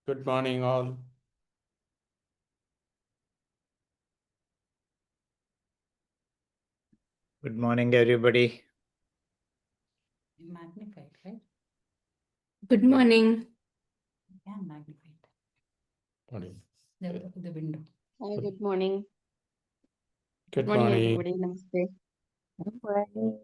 Good morning, all. Good morning, everybody. Magnified, right? Good morning. Yeah, magnified. Morning. The window. Hi, good morning. Good Morning, morning. everybody. Namaste. Good morning.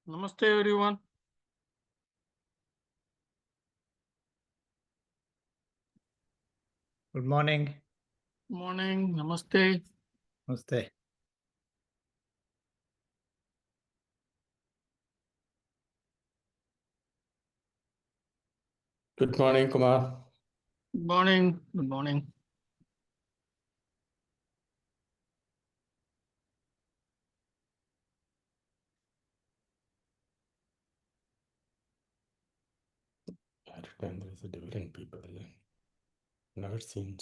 Namaste, everyone. Good morning. Morning. Namaste. Namaste. Good morning, Kumar. Good morning. Good morning. Every time there is a different people. Never seen.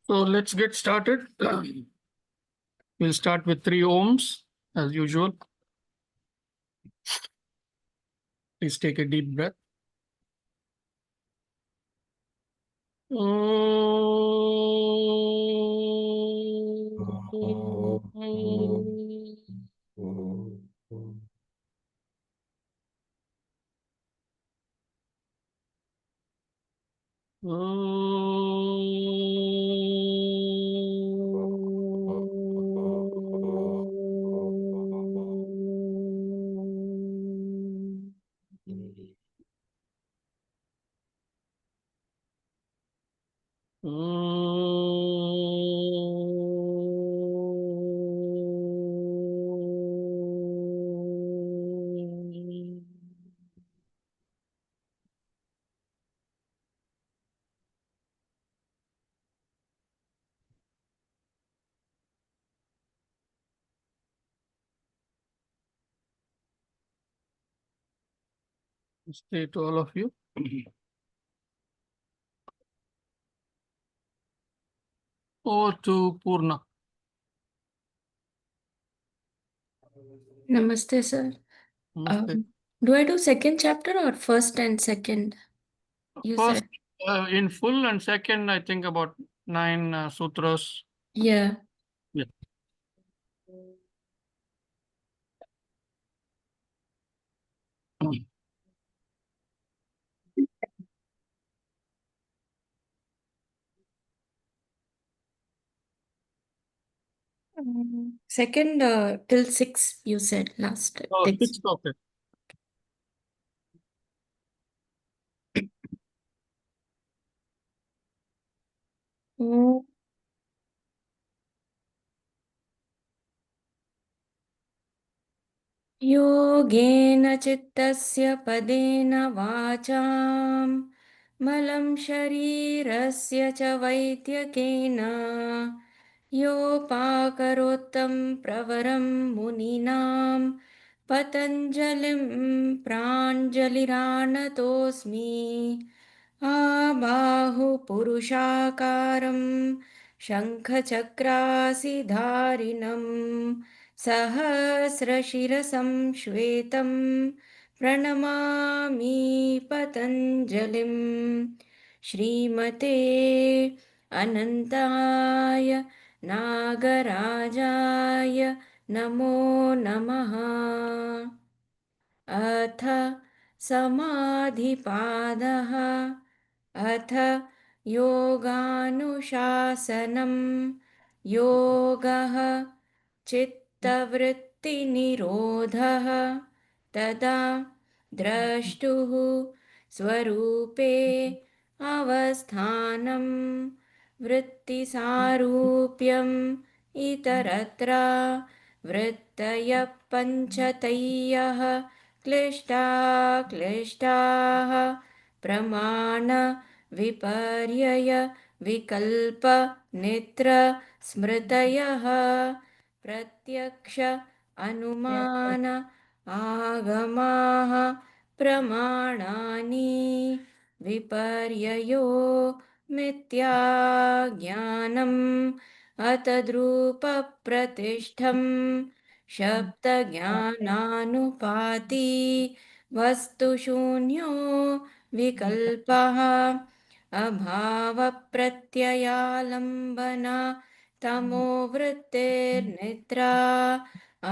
So let's get started. We'll start with 3 ohms as usual. Please take a deep breath. Stay to all of you. Over to Purna. Namaste, sir. Namaste. Do I do second chapter or first and second? You First, said. in full, and second, I think about 9 sutras. Yeah. Yeah. Second till 6, you said last Oh, text. 6, okay. ॐ योगेन चित्तस्य पदेन वाचां मलं शरीरस्य च वैद्यकेन योपाकरोत्तं प्रवरं मुनीनां पतञ्जलिं प्राञ्जलिरानतोऽस्मि आबाहुपुरुषाकारं शङ्खचक्रासिधारिणं सहस्रशिरसं श्वेतं प्रणमामि पतञ्जलिं श्रीमते अनन्ताय नागराजाय नमो नमः। अथ समाधिपादः। अथ योगानुशासनं योगः चित्तवृत्तिनिरोधः तदा द्रष्टुः स्वरूपे अवस्थानं वृत्तिसारूप्यम् इतरत्र वृत्तयः पञ्चतयः क्लिष्टाः प्रमाण विपर्यय विकल्प नित्र स्मृतयः प्रत्यक्ष अनुमान आगमाः प्रमाणानि विपर्ययो मिथ्याज्ञानम् अतद्रूपप्रतिष्ठं शब्दज्ञानानुपाती वस्तुशून्यो विकल्पः अभावप्रत्ययालम्बना तमोवृत्तिर्निद्रा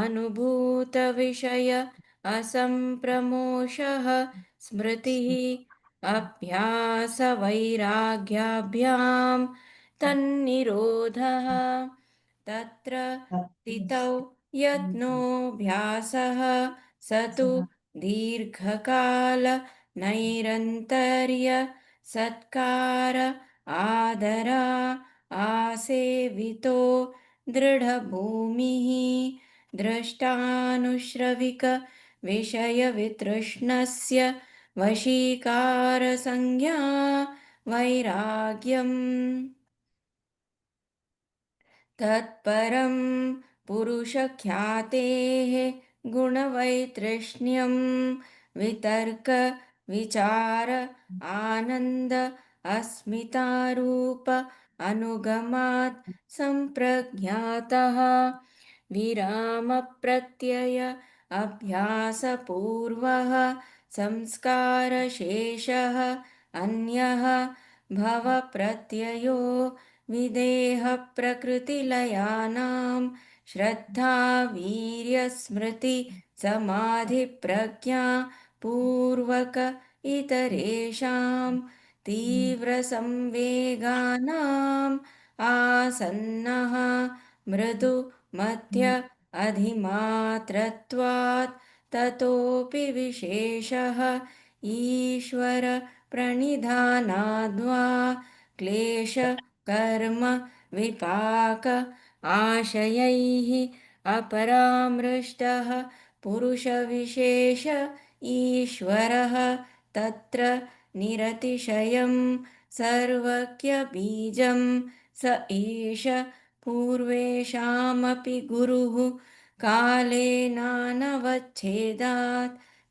अनुभूतविषय असम्प्रमोषः स्मृतिः अभ्यासवैराग्याभ्यां तन्निरोधः तत्र स्थितौ यत्नोऽभ्यासः स तु दीर्घकाल नैरन्तर्य सत्कार आदरा आसेवितो दृढभूमिः द्रष्टानुश्रविक विषयवितृष्णस्य वशीकारसंज्ञा वैराग्यम् तत्परं पुरुषख्यातेः गुणवैतृष्ण्यं वितर्क विचार आनन्द अस्मितारूप अनुगमात् सम्प्रज्ञातः विरामप्रत्यय अभ्यासपूर्वः संस्कारशेषः अन्यः भवप्रत्ययो विदेहप्रकृतिलयानां श्रद्धा वीर्यस्मृति समाधिप्रज्ञा पूर्वक इतरेषां तीव्रसंवेगानाम् आसन्नः मृदु मध्य अधिमात्रत्वात् ततोऽपि विशेषः ईश्वर प्रणिधानाद्वा क्लेश कर्म विपाक आशयैः अपरामृष्टः पुरुषविशेष ईश्वरः तत्र निरतिशयं सर्वज्ञबीजं स एष पूर्वेषामपि गुरुः कालेनानवच्छेदात्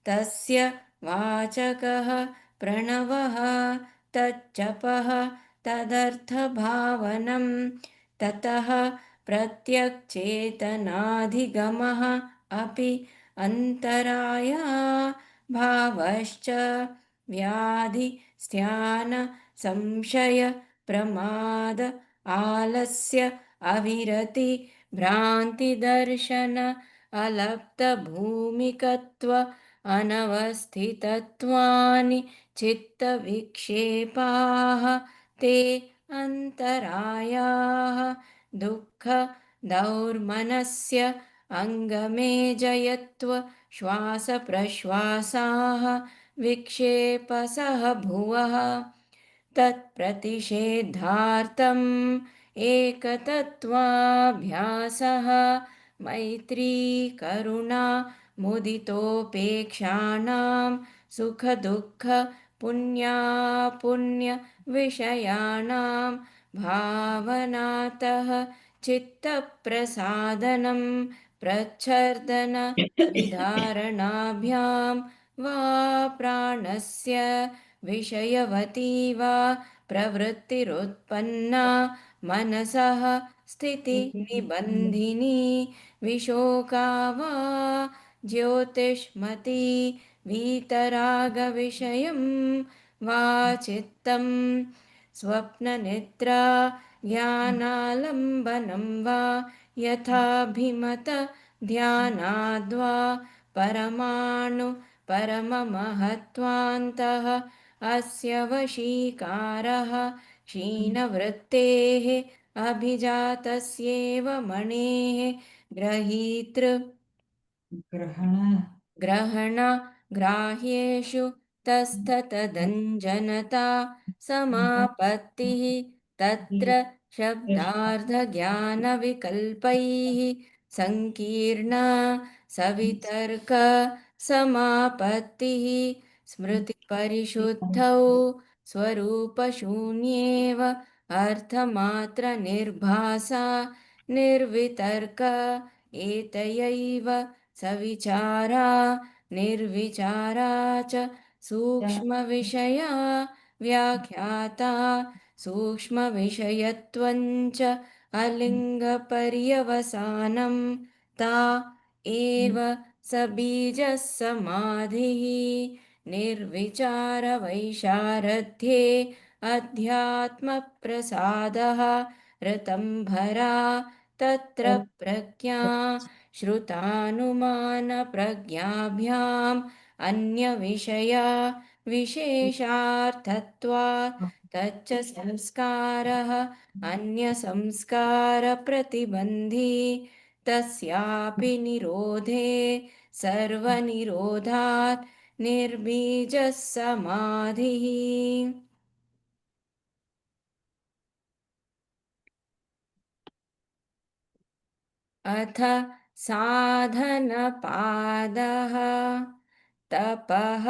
तस्य वाचकः प्रणवः तच्चपः तदर्थभावनं ततः प्रत्यक्चेतनाधिगमः अपि अन्तराया भावश्च व्याधि स्त्यान संशय प्रमाद आलस्य अविरति भ्रान्तिदर्शन अलब्धभूमिकत्व अनवस्थितत्वानि चित्तविक्षेपाः ते अन्तरायाः दुःख दौर्मनस्य अङ्गमेजयत्व श्वासप्रश्वासाः विक्षेपसः भुवः तत्प्रतिषेधार्थम् एकतत्त्वाभ्यासः मैत्री करुणा मुदितोपेक्षाणां सुखदुःख पुण्यापुण्यविषयाणां भावनातः चित्तप्रसादनं प्रच्छर्दन निधारणाभ्यां वा प्राणस्य विषयवती वा प्रवृत्तिरुत्पन्ना मनसः स्थितिनिबन्धिनी विशोका वा ज्योतिष्मती वीतरागविषयं वा चित्तं स्वप्ननिद्रा ज्ञानालम्बनं वा यथाभिमत ध्यानाद्वा परमाणु परममहत्त्वान्तः अस्य वशीकारः क्षीणवृत्तेः अभिजातस्येव मणेः ग्रहण ग्राह्येषु तस्थतदञ्जनता समापत्तिः तत्र शब्दार्थज्ञानविकल्पैः सङ्कीर्णा सवितर्क समापत्तिः स्मृतिपरिशुद्धौ स्वरूपशून्येव अर्थमात्रनिर्भासा निर्वितर्क एतयैव सविचारा निर्विचारा च सूक्ष्मविषया व्याख्याता सूक्ष्मविषयत्वञ्च अलिङ्गपर्यवसानं ता एव सबीजः समाधिः निर्विचारवैशारध्ये अध्यात्मप्रसादः ऋतंभरा तत्र प्रज्ञा श्रुतानुमानप्रज्ञाभ्याम् अन्यविषया विशेषार्थत्वात् तच्च संस्कारः अन्यसंस्कारप्रतिबन्धी तस्यापि निरोधे सर्वनिरोधात् निर्बीजः समाधिः अथ साधनपादः तपः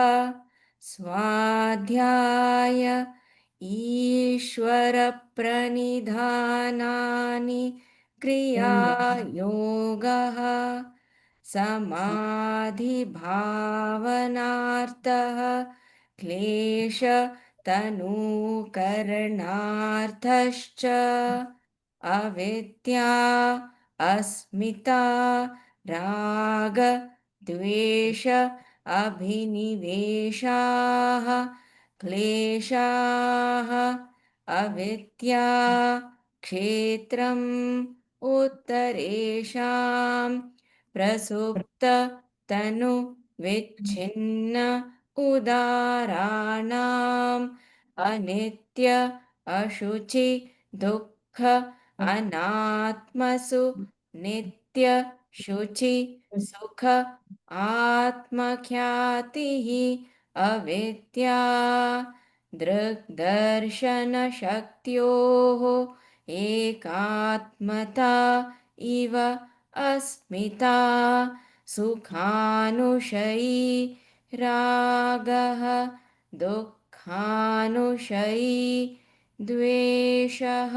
स्वाध्याय ईश्वरप्रणिधानानि क्रियायोगः समाधिभावनार्थः क्लेशतनूकरणार्थश्च अविद्या अस्मिता राग द्वेष अभिनिवेशाः क्लेशाः अविद्या क्षेत्रम् उत्तरेषां प्रसुप्त तनु विच्छिन्न उदाराणाम् अनित्य अशुचि दुःख अनात्मसु नित्य शुचि सुख आत्मख्यातिः अविद्या दृग्दर्शनशक्त्योः एकात्मता इव अस्मिता सुखानुशयी रागः दुःखानुशयी द्वेषः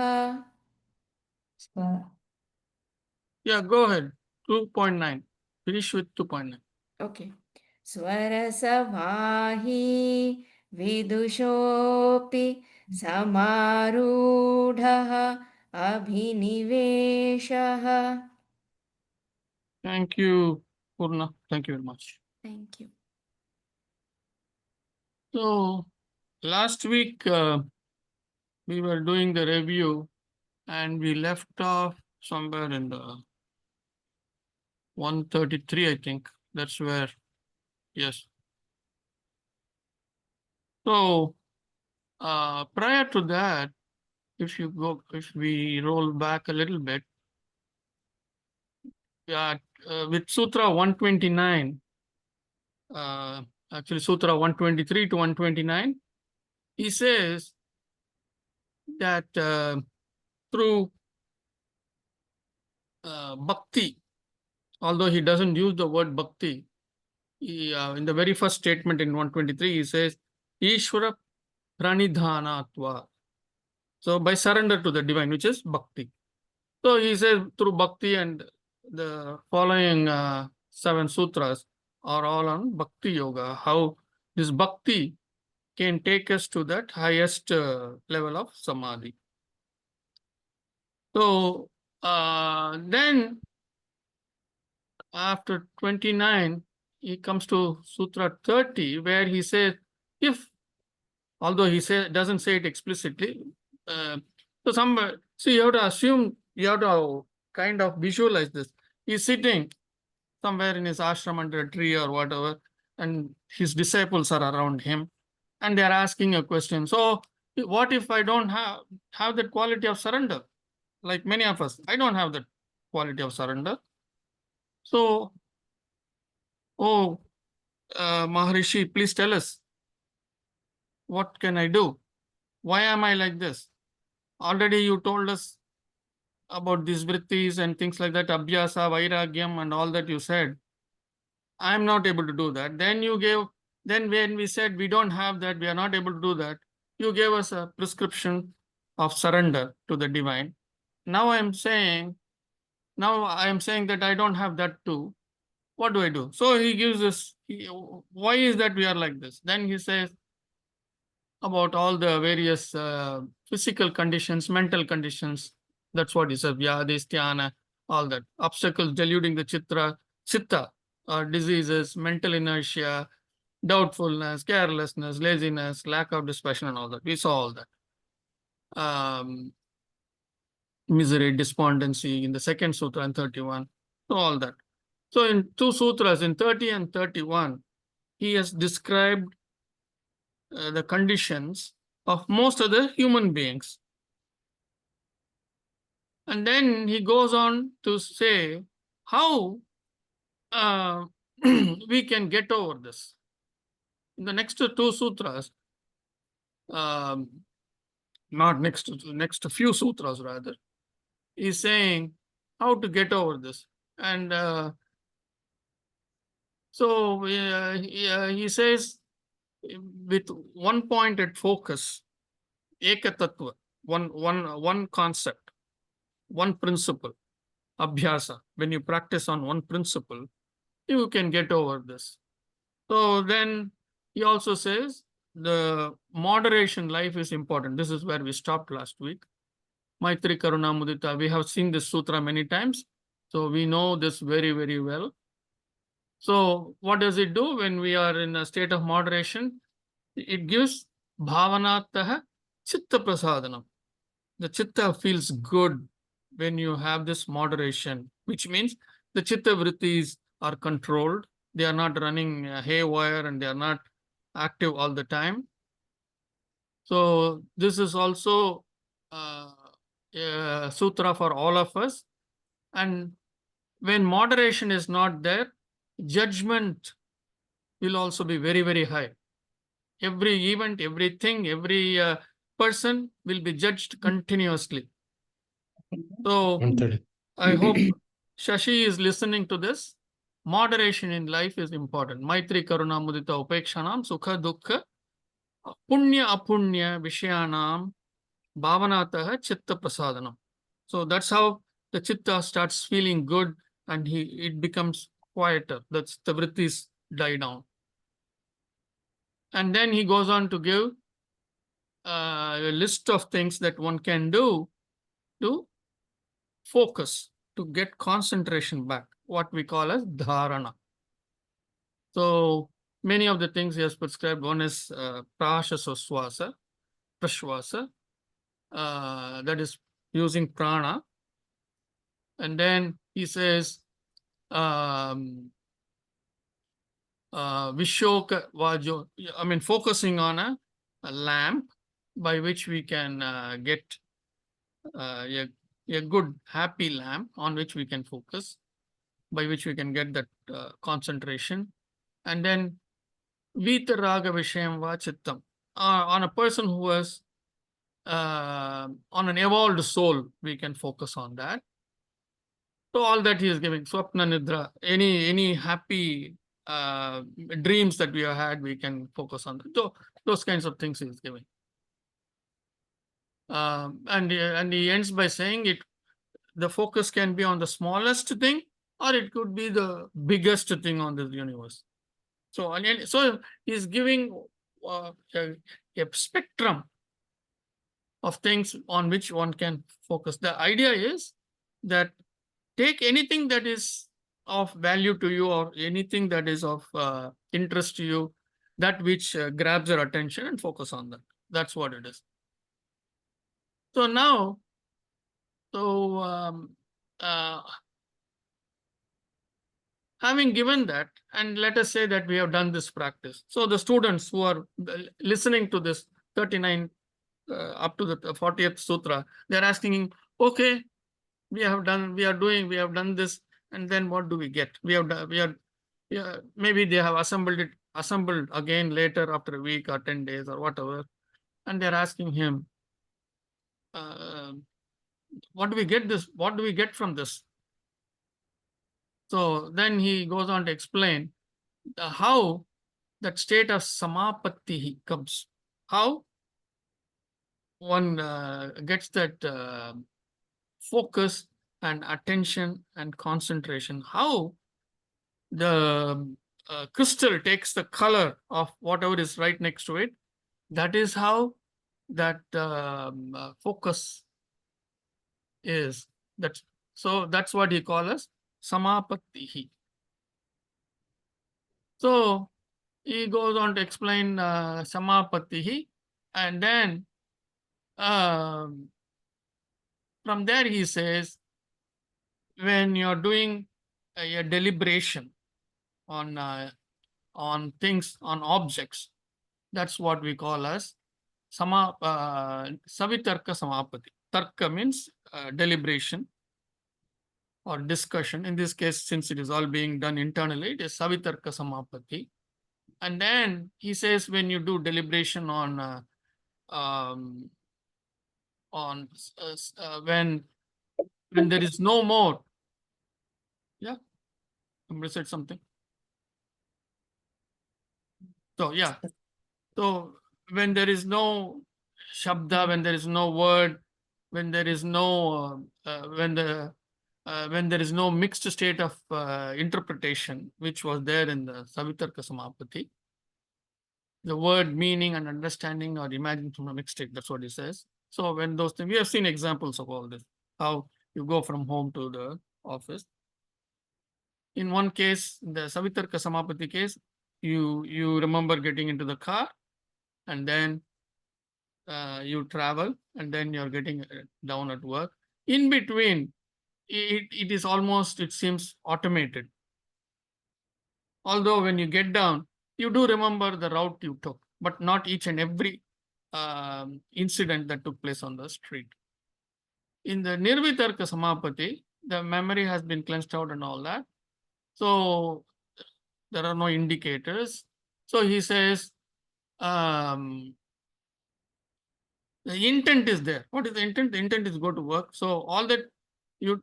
Yeah, go ahead. 2.9. Finish with 2.9. Okay. स्वरसवाही विदुषोऽपि समारूढः अभिनिवेशः. Thank you, Purna. Thank you very much. Thank you. So, last week we were doing the review and we left off somewhere in the 133, I think. That's where, yes. So, prior to that, if we roll back a little bit, with Sutra 129, actually Sutra 123 to 129, he says that through bhakti, although he doesn't use the word bhakti, in the very first statement in 123, he says, Ishvara pranidhanatva. So by surrender to the divine, which is bhakti. So he says through bhakti, and the following 7 sutras are all on bhakti yoga, how this bhakti can take us to that highest level of samadhi. So then after 29, he comes to Sutra 30, where he says, if, although he doesn't say it explicitly, so you have to assume, you have to kind of visualize this. He's sitting somewhere in his ashram under a tree or whatever, and his disciples are around him, and they're asking a question. So what if I don't have that quality of surrender? Like many of us, I don't have that quality of surrender. So, Maharishi, please tell us, what can I do? Why am I like this? Already you told us about these vrittis and things like that, abhyasa, vairagyam, and all that you said. I'm not able to do that. Then when we said we don't have that, we are not able to do that, you gave us a prescription of surrender to the divine. Now I am saying that I don't have that too. What do I do? So he gives us, why is that we are like this? Then he says about all the various physical conditions, mental conditions. That's what he says, vyadhisthana, all that. Obstacles deluding the chitta, diseases, mental inertia, doubtfulness, carelessness, laziness, lack of dispassion, and all that. We saw all that. Misery, despondency in the second sutra and 31. So all that. So in 2 sutras, in 30 and 31, he has described the conditions of most of the human beings. And then he goes on to say how we can get over this. In the next 2 sutras, next few sutras rather, he's saying how to get over this. And so he says, with one pointed focus, ekatattva, one concept, one principle, abhyasa. When you practice on one principle, you can get over this. So then he also says the moderation life is important. This is where we stopped last week. Maitri Karuna Mudita, we have seen this sutra many times, so we know this very, very well. So what does it do when we are in a state of moderation? It gives bhavanataha chitta prasadanam. The chitta feels good when you have this moderation, which means the chitta vrittis are controlled. They are not running haywire and they are not active all the time. So this is also a sutra for all of us. And when moderation is not there, judgment will also be very, very high. Every event, everything, every person will be judged continuously. So 130. I hope Shashi is listening to this. Moderation in life is important. Maitri Karuna Mudita Upekshanam Sukha Dukkha Punya Apunya Vishayanam Bhavanataha Chitta Prasadanam. So that's how the chitta starts feeling good and it becomes quieter. That's the vrittis die down. And then he goes on to give a list of things that one can do to focus, to get concentration back, what we call as dharana. So many of the things he has prescribed, one is prashasaswasa, prashwasa, that is using prana. And then he says, Vishoka Vajo, I mean, focusing on a lamp by which we can get a good, happy lamp on which we can focus, by which we can get that concentration. And then Vitaraga Vishayam Va Chittam, on a person who has on an evolved soul, we can focus on that. So all that he is giving, Swapna Nidra, any happy dreams that we have had, we can focus on that. So those kinds of things he is giving. And he ends by saying the focus can be on the smallest thing, or it could be the biggest thing on this universe. So he's giving a spectrum of things on which one can focus. The idea is that take anything that is of value to you, or anything that is of interest to you, that which grabs your attention, and focus on that. That's what it is. So now, having given that, and let us say that we have done this practice. So the students who are listening to this 39 up to the 40th sutra, they're asking, okay, we have done this, and then what do we get? Maybe they have assembled again later after a week or 10 days or whatever, and they're asking him, what do we get from this? So then he goes on to explain how that state of samapatti comes, how one gets that focus and attention and concentration, how the crystal takes the color of whatever is right next to it. That is how that focus is. So that's what he calls as samapatti. So he goes on to explain samapatti, and then from there he says, when you're doing a deliberation on things, on objects, that's what we call as savitarka samapatti. Tarka means deliberation or discussion. In this case, since it is all being done internally, it is savitarka samapatti. And then he says, when you do deliberation on when there is no more. Yeah, somebody said something. So yeah, so when there is no shabda, when there is no word, when there is no when there is no mixed state of interpretation, which was there in the Savitarka Samapatti, the word meaning and understanding are imagined from a mixed state. That's what he says. So when those things, we have seen examples of all this, how you go from home to the office. In one case, the Savitarka Samapatti case, you remember getting into the car, and then you travel, and then you're getting down at work. In between, it is almost, it seems automated. Although when you get down, you do remember the route you took, but not each and every incident that took place on the street. In the Nirvitarka Samapatti, the memory has been cleansed out and all that. So there are no indicators. So he says, the intent is there. What is the intent? The intent is go to work. So all that you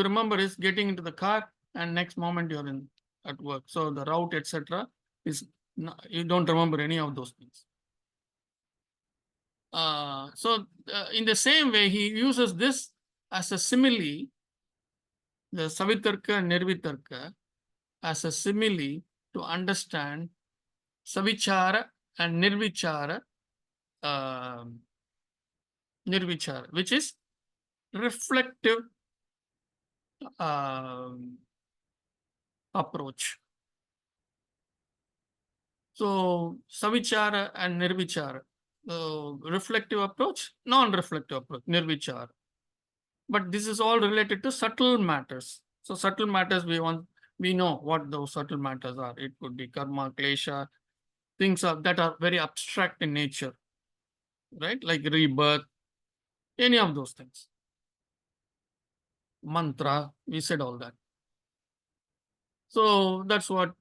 remember is getting into the car, and next moment you're at work. So the route, etc., is not, you don't remember any of those things. In the same way, he uses this as a simile, the Savitarka and Nirvitarka, as a simile to understand Savichara and Nirvichara, which is reflective approach. So Savichara and Nirvichara, reflective approach, non-reflective approach, Nirvichara. But this is all related to subtle matters. So subtle matters, we know what those subtle matters are. It could be karma, klesha, things that are very abstract in nature, right? Like rebirth, any of those things. Mantra, we said all that. So that's what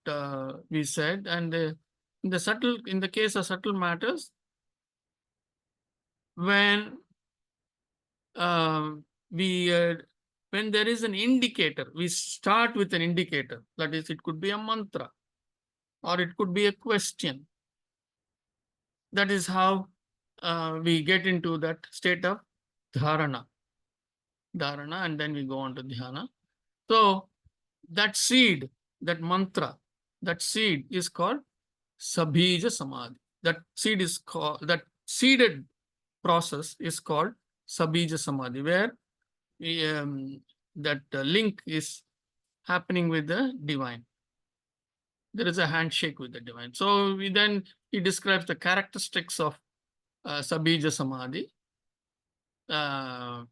we said. And in the case of subtle matters, when we when there is an indicator, we start with an indicator. That is, it could be a mantra or it could be a question. That is how we get into that state of dharana, and then we go on to dhyana. So that seed, that mantra, that seed is called sabija samadhi. That seed is called, that seeded process is called sabija samadhi, where that link is happening with the divine. There is a handshake with the divine. So he describes the characteristics of sabija samadhi, and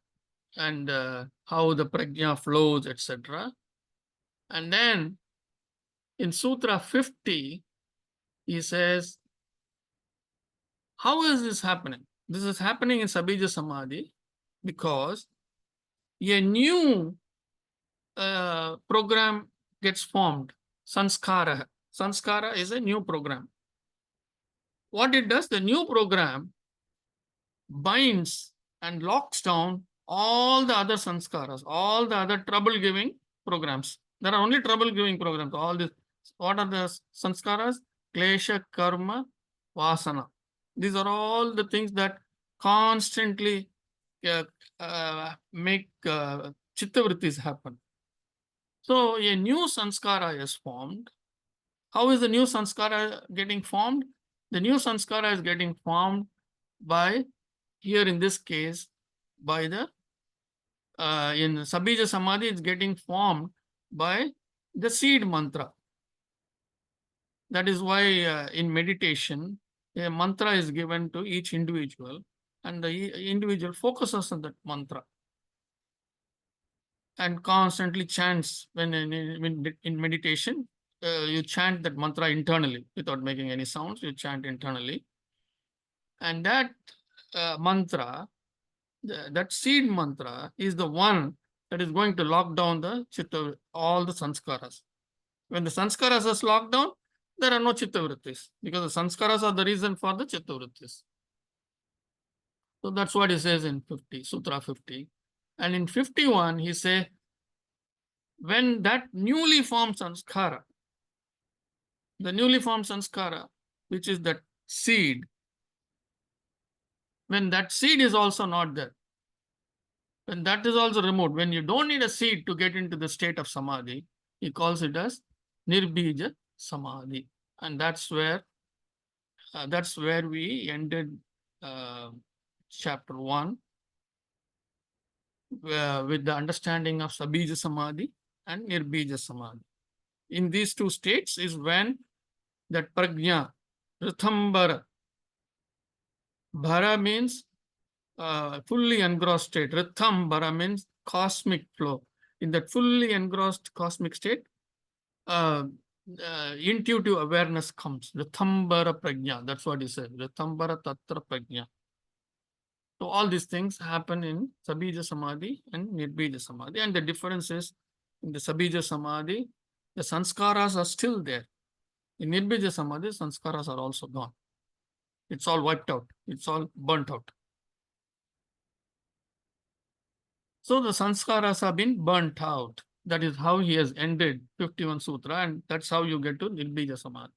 how the prajna flows, etc. And then in Sutra 50, he says, how is this happening? This is happening in sabija samadhi because a new program gets formed. Sanskara. Sanskara is a new program. What it does, the new program binds and locks down all the other sanskaras, all the other trouble-giving programs. There are only trouble-giving programs. All this. What are the sanskaras? Klesha, karma, vasana. These are all the things that constantly make chittavrittis happen. So a new sanskara is formed. How is the new sanskara getting formed? The new sanskara is getting formed by, here in this case, by the, in Sabija Samadhi, it's getting formed by the seed mantra. That is why in meditation, a mantra is given to each individual, and the individual focuses on that mantra and constantly chants. When in meditation, you chant that mantra internally without making any sounds, you chant internally. And that mantra, that seed mantra, is the one that is going to lock down the chitta, all the sanskaras. When the sanskaras are locked down, there are no chittavrittis, because the sanskaras are the reason for the chittavrittis. So that's what he says in 50, Sutra 50. And in 51, he says, when that newly formed sanskara, the newly formed sanskara, which is that seed, when that seed is also not there, when that is also removed, when you don't need a seed to get into the state of samadhi, he calls it as nirbija samadhi. And that's where we ended chapter 1 with the understanding of sabija samadhi and nirbija samadhi. In these two states is when that prajna, rithambara, bhara means fully engrossed state. Rithambara means cosmic flow. In that fully engrossed cosmic state, intuitive awareness comes. Rithambara prajna. That's what he said. Rithambara tatra prajna. So all these things happen in Sabija Samadhi and Nirbija Samadhi. And the difference is, in the Sabija Samadhi, the sanskaras are still there. In Nirbija Samadhi, sanskaras are also gone. It's all wiped out. It's all burnt out. So the sanskaras have been burnt out. That is how he has ended 51 Sutra, and that's how you get to Nirbija Samadhi.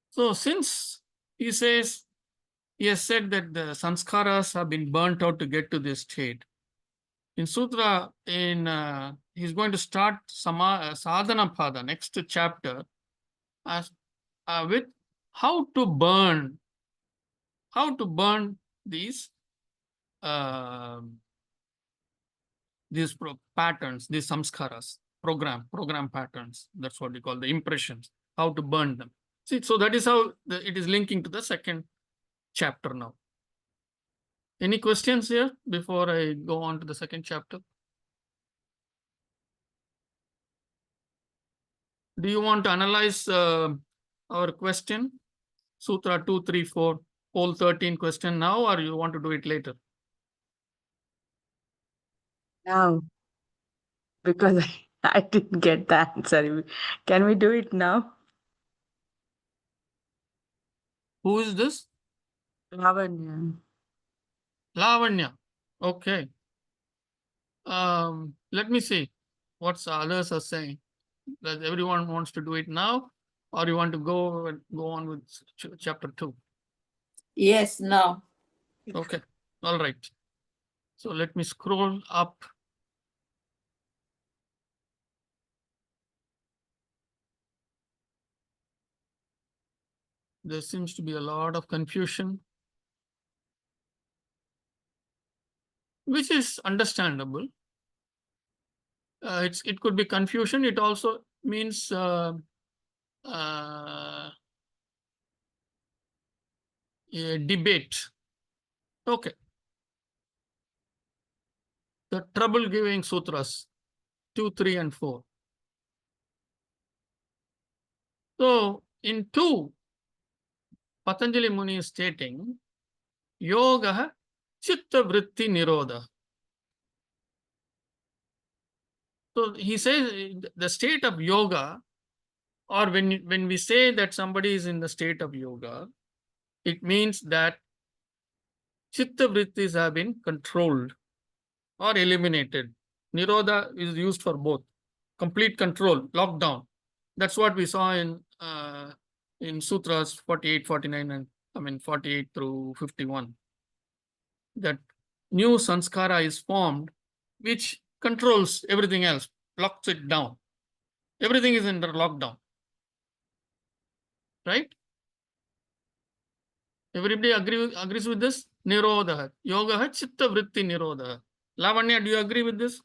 So since he says, he has said that the sanskaras have been burnt out to get to this state, in Sutra, he's going to start Sadhana Pada, next chapter, as with how to burn these patterns, these samskaras, program patterns. That's what we call the impressions, how to burn them. See, so that is how it is linking to the second chapter now. Any questions here before I go on to the second chapter? Do you want to analyze our question, Sutra 2, 3, 4, whole 13 question now, or you want to do it later? Now, because I didn't get the answer. Can we do it now? Who is this? Lavanya. Lavanya. Okay. Let me see what others are saying. Does everyone wants to do it now, or you want to go on with chapter 2? Yes, now. Okay. All right. So let me scroll up. There seems to be a lot of confusion, which is understandable. It could be confusion. It also means a debate. Okay. The trouble giving sutras 2, 3, and 4. So in 2, Patanjali Muni is stating yoga chitta vritti nirodha. So he says the state of yoga, or when we say that somebody is in the state of yoga, it means that chitta vrittis have been controlled or eliminated. Nirodha is used for both. Complete control, lockdown. That's what we saw in sutras 48, 49, and 48 through 51. That new sanskara is formed, which controls everything else, locks it down. Everything is under lockdown. Right? Everybody agrees with this? Nirodha. Yoga chitta vritti nirodha. Lavanya, do you agree with this?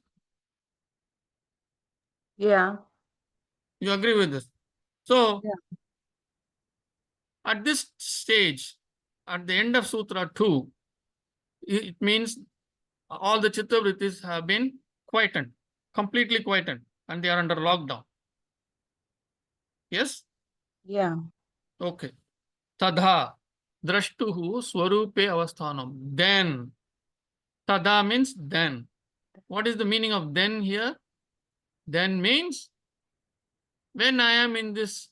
Yeah. You agree with this? So, Yeah. at this stage, at the end of Sutra 2, it means all the chitta vrittis have been quietened, completely quietened, and they are under lockdown. Yes? Yeah. Okay. Tadha drashtuhu swarupe avasthanam. Then. Tada means then. What is the meaning of then here? Then means when I am in this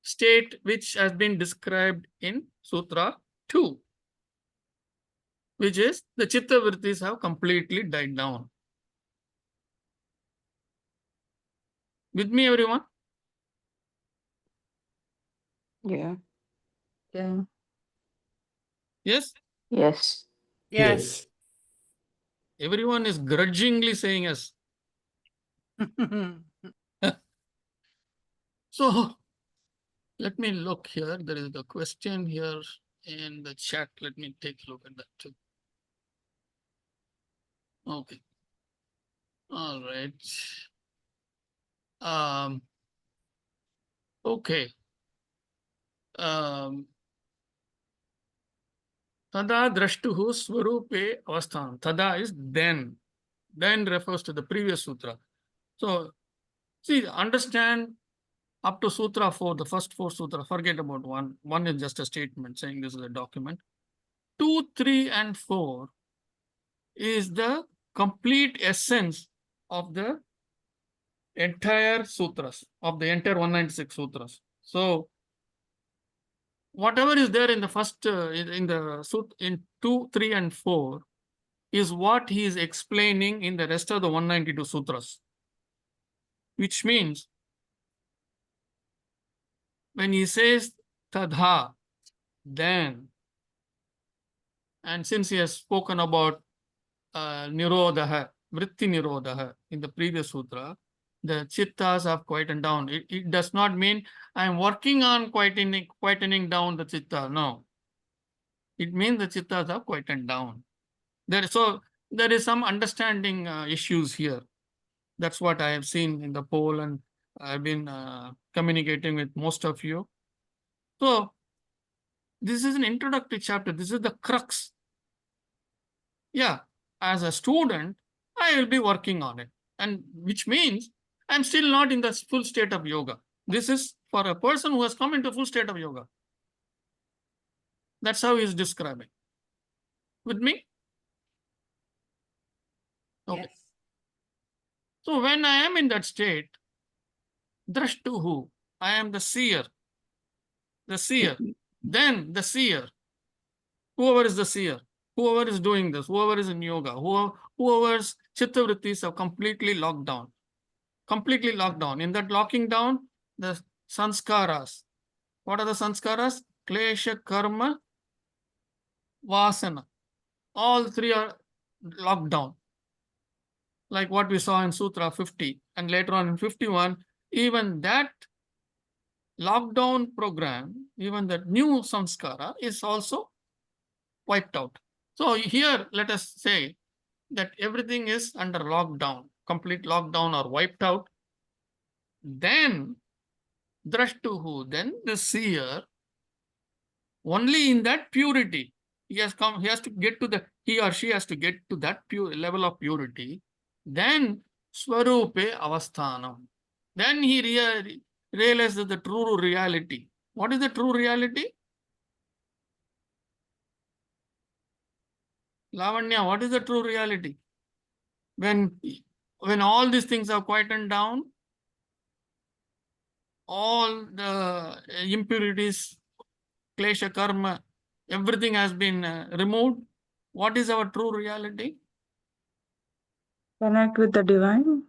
state which has been described in Sutra 2, which is the chitta vrittis have completely died down. With me, everyone? Yeah. Yeah. Yes? Yes. Yes. Everyone is grudgingly saying yes. So let me look here. There is a question here in the chat. Let me take a look at that too. Okay. All right. Okay. Tada drashtuhu swarupe avasthan. Tada is then. Then refers to the previous sutra. So, see, understand up to Sutra 4, the first 4 sutra, forget about one. One is just a statement saying this is a document. 2, 3, and 4 is the complete essence of the entire sutras, of the entire 196 sutras. So, whatever is there in the first, in 2, 3, and 4 is what he is explaining in the rest of the 192 sutras. Which means, when he says tadha, then, and since he has spoken about nirodha, vritti nirodha in the previous sutra, the chittas have quietened down. It does not mean I am working on quietening down the chitta. No. It means the chittas have quietened down. So there is some understanding issues here. That's what I have seen in the poll, and I've been communicating with most of you. So this is an introductory chapter. This is the crux. Yeah, as a student, I will be working on it, and which means I'm still not in the full state of yoga. This is for a person who has come into full state of yoga. That's how he is describing. With me? Okay. Yes. So when I am in that state, drashtuhu, I am the seer. The seer. Then the seer. whoever is the seer, whoever is doing this, whoever is in yoga, whoever's chitta vrittis are completely locked down. Completely locked down. In that locking down, the sanskaras. What are the sanskaras? Klesha, karma, vasana. All three are locked down. Like what we saw in Sutra 50 and later on in 51, even that lockdown program, even that new samskara is also wiped out. So here, let us say that everything is under lockdown, complete lockdown or wiped out. Then, drashtuhu, then the seer, only in that purity, he has to get to he or she has to get to that pure level of purity. Then, swarupe avasthanam. Then he realizes the true reality. What is the true reality? Lavanya, what is the true reality? When all these things are quietened down, all the impurities, klesha, karma, everything has been removed. What is our true reality? Connect with the divine.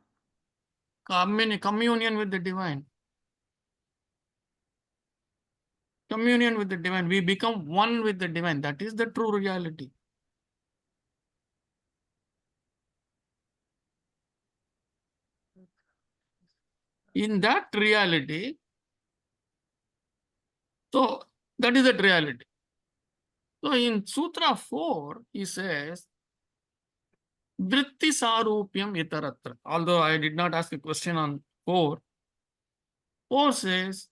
Communion with the divine. Communion with the divine. We become one with the divine. That is the true reality. In that reality, so that is that reality. So in Sutra 4, he says, Vritti sarupyam itaratra. Although I did not ask a question on 4, 4 says,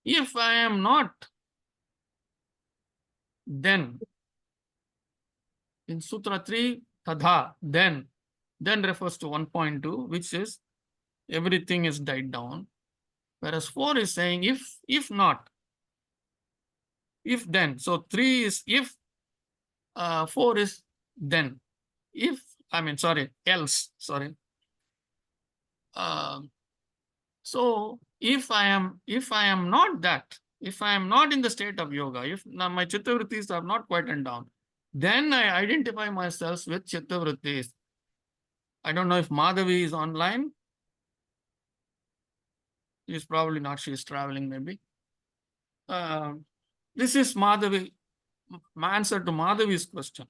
if I am not, then. In Sutra 3, tadha, then refers to 1.2, which is everything is died down. Whereas 4 is saying if not, if then. So 3 is if, 4 is then. If, else, sorry. So if I am not that, if I am not in the state of yoga, if now my chitta vrittis are not quietened down, then I identify myself with chitta vrittis. I don't know if Madhavi is online. She's probably not. She's traveling maybe. This is Madhavi. My answer to Madhavi's question.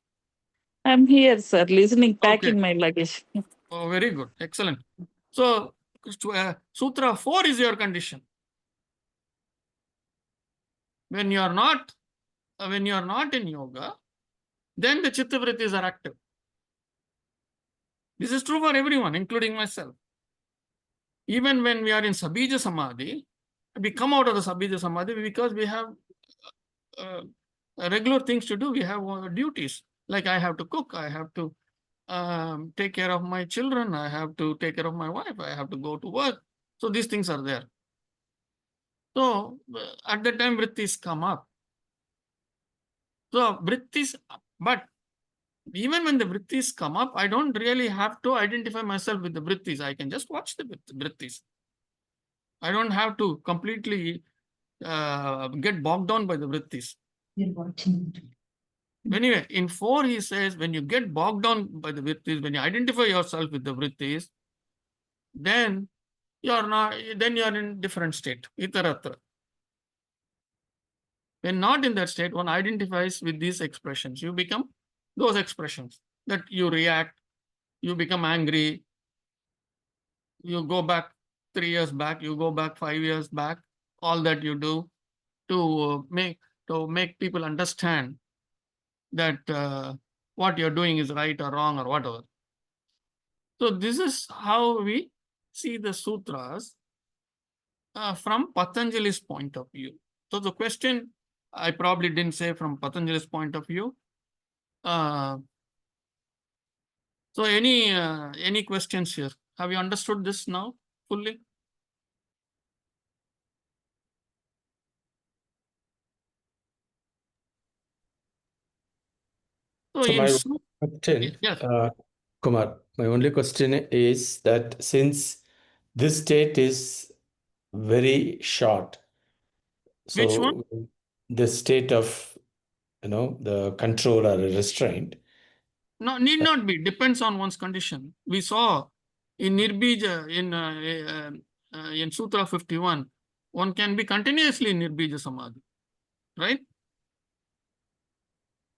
I'm here, sir, listening, packing Okay. my luggage. Oh, very good. Excellent. So, Sutra 4 is your condition. When you are not in yoga, then the chitta vrittis are active. This is true for everyone, including myself. Even when we are in Sabija Samadhi, we come out of the Sabija Samadhi because we have regular things to do. We have duties. Like I have to cook, I have to take care of my children, I have to take care of my wife, I have to go to work. So these things are there. So at that time, vrittis come up. So vrittis, but even when the vrittis come up, I don't really have to identify myself with the vrittis. I can just watch the vrittis. I don't have to completely get bogged down by the vrittis. You're watching. Anyway, in 4, he says, when you get bogged down by the vrittis, when you identify yourself with the vrittis, then you're in different state, itaratra. When not in that state, one identifies with these expressions. You become those expressions that you react, you become angry, you go back 3 years back, you go back 5 years back, all that you do to make people understand that what you're doing is right or wrong or whatever. So this is how we see the sutras from Patanjali's point of view. So the question, I probably didn't say from Patanjali's point of view. So any questions here? Have you understood this now fully? So my question, yes. Kumar, my only question is that since this state is very short, Which one? so the state of the control or restraint. No, need not be. Depends on one's condition. We saw in Nirbija, in Sutra 51, one can be continuously in Nirbija Samadhi, right?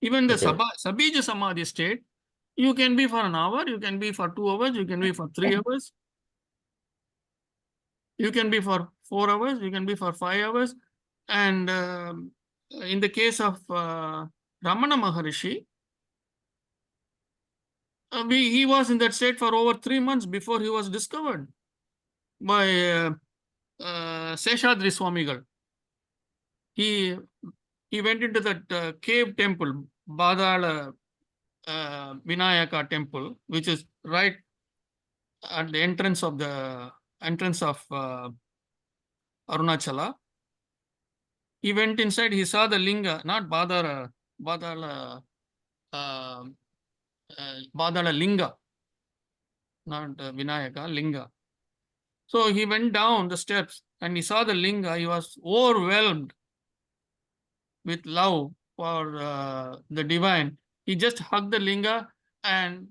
Even the Okay. Sabija Samadhi state, you can be for an hour, you can be for 2 hours, you can be for 3 hours, you can be for 4 hours, you can be for 5 hours. And in the case of Ramana Maharishi, he was in that state for over 3 months before he was discovered by Seshadri Swamigal. He went into that cave temple, Badala Vinayaka temple, which is right at the entrance of Arunachala. He went inside, he saw the linga, not Badala linga, not Vinayaka, linga. So he went down the steps and he saw the linga. He was overwhelmed with love for the divine. He just hugged the linga and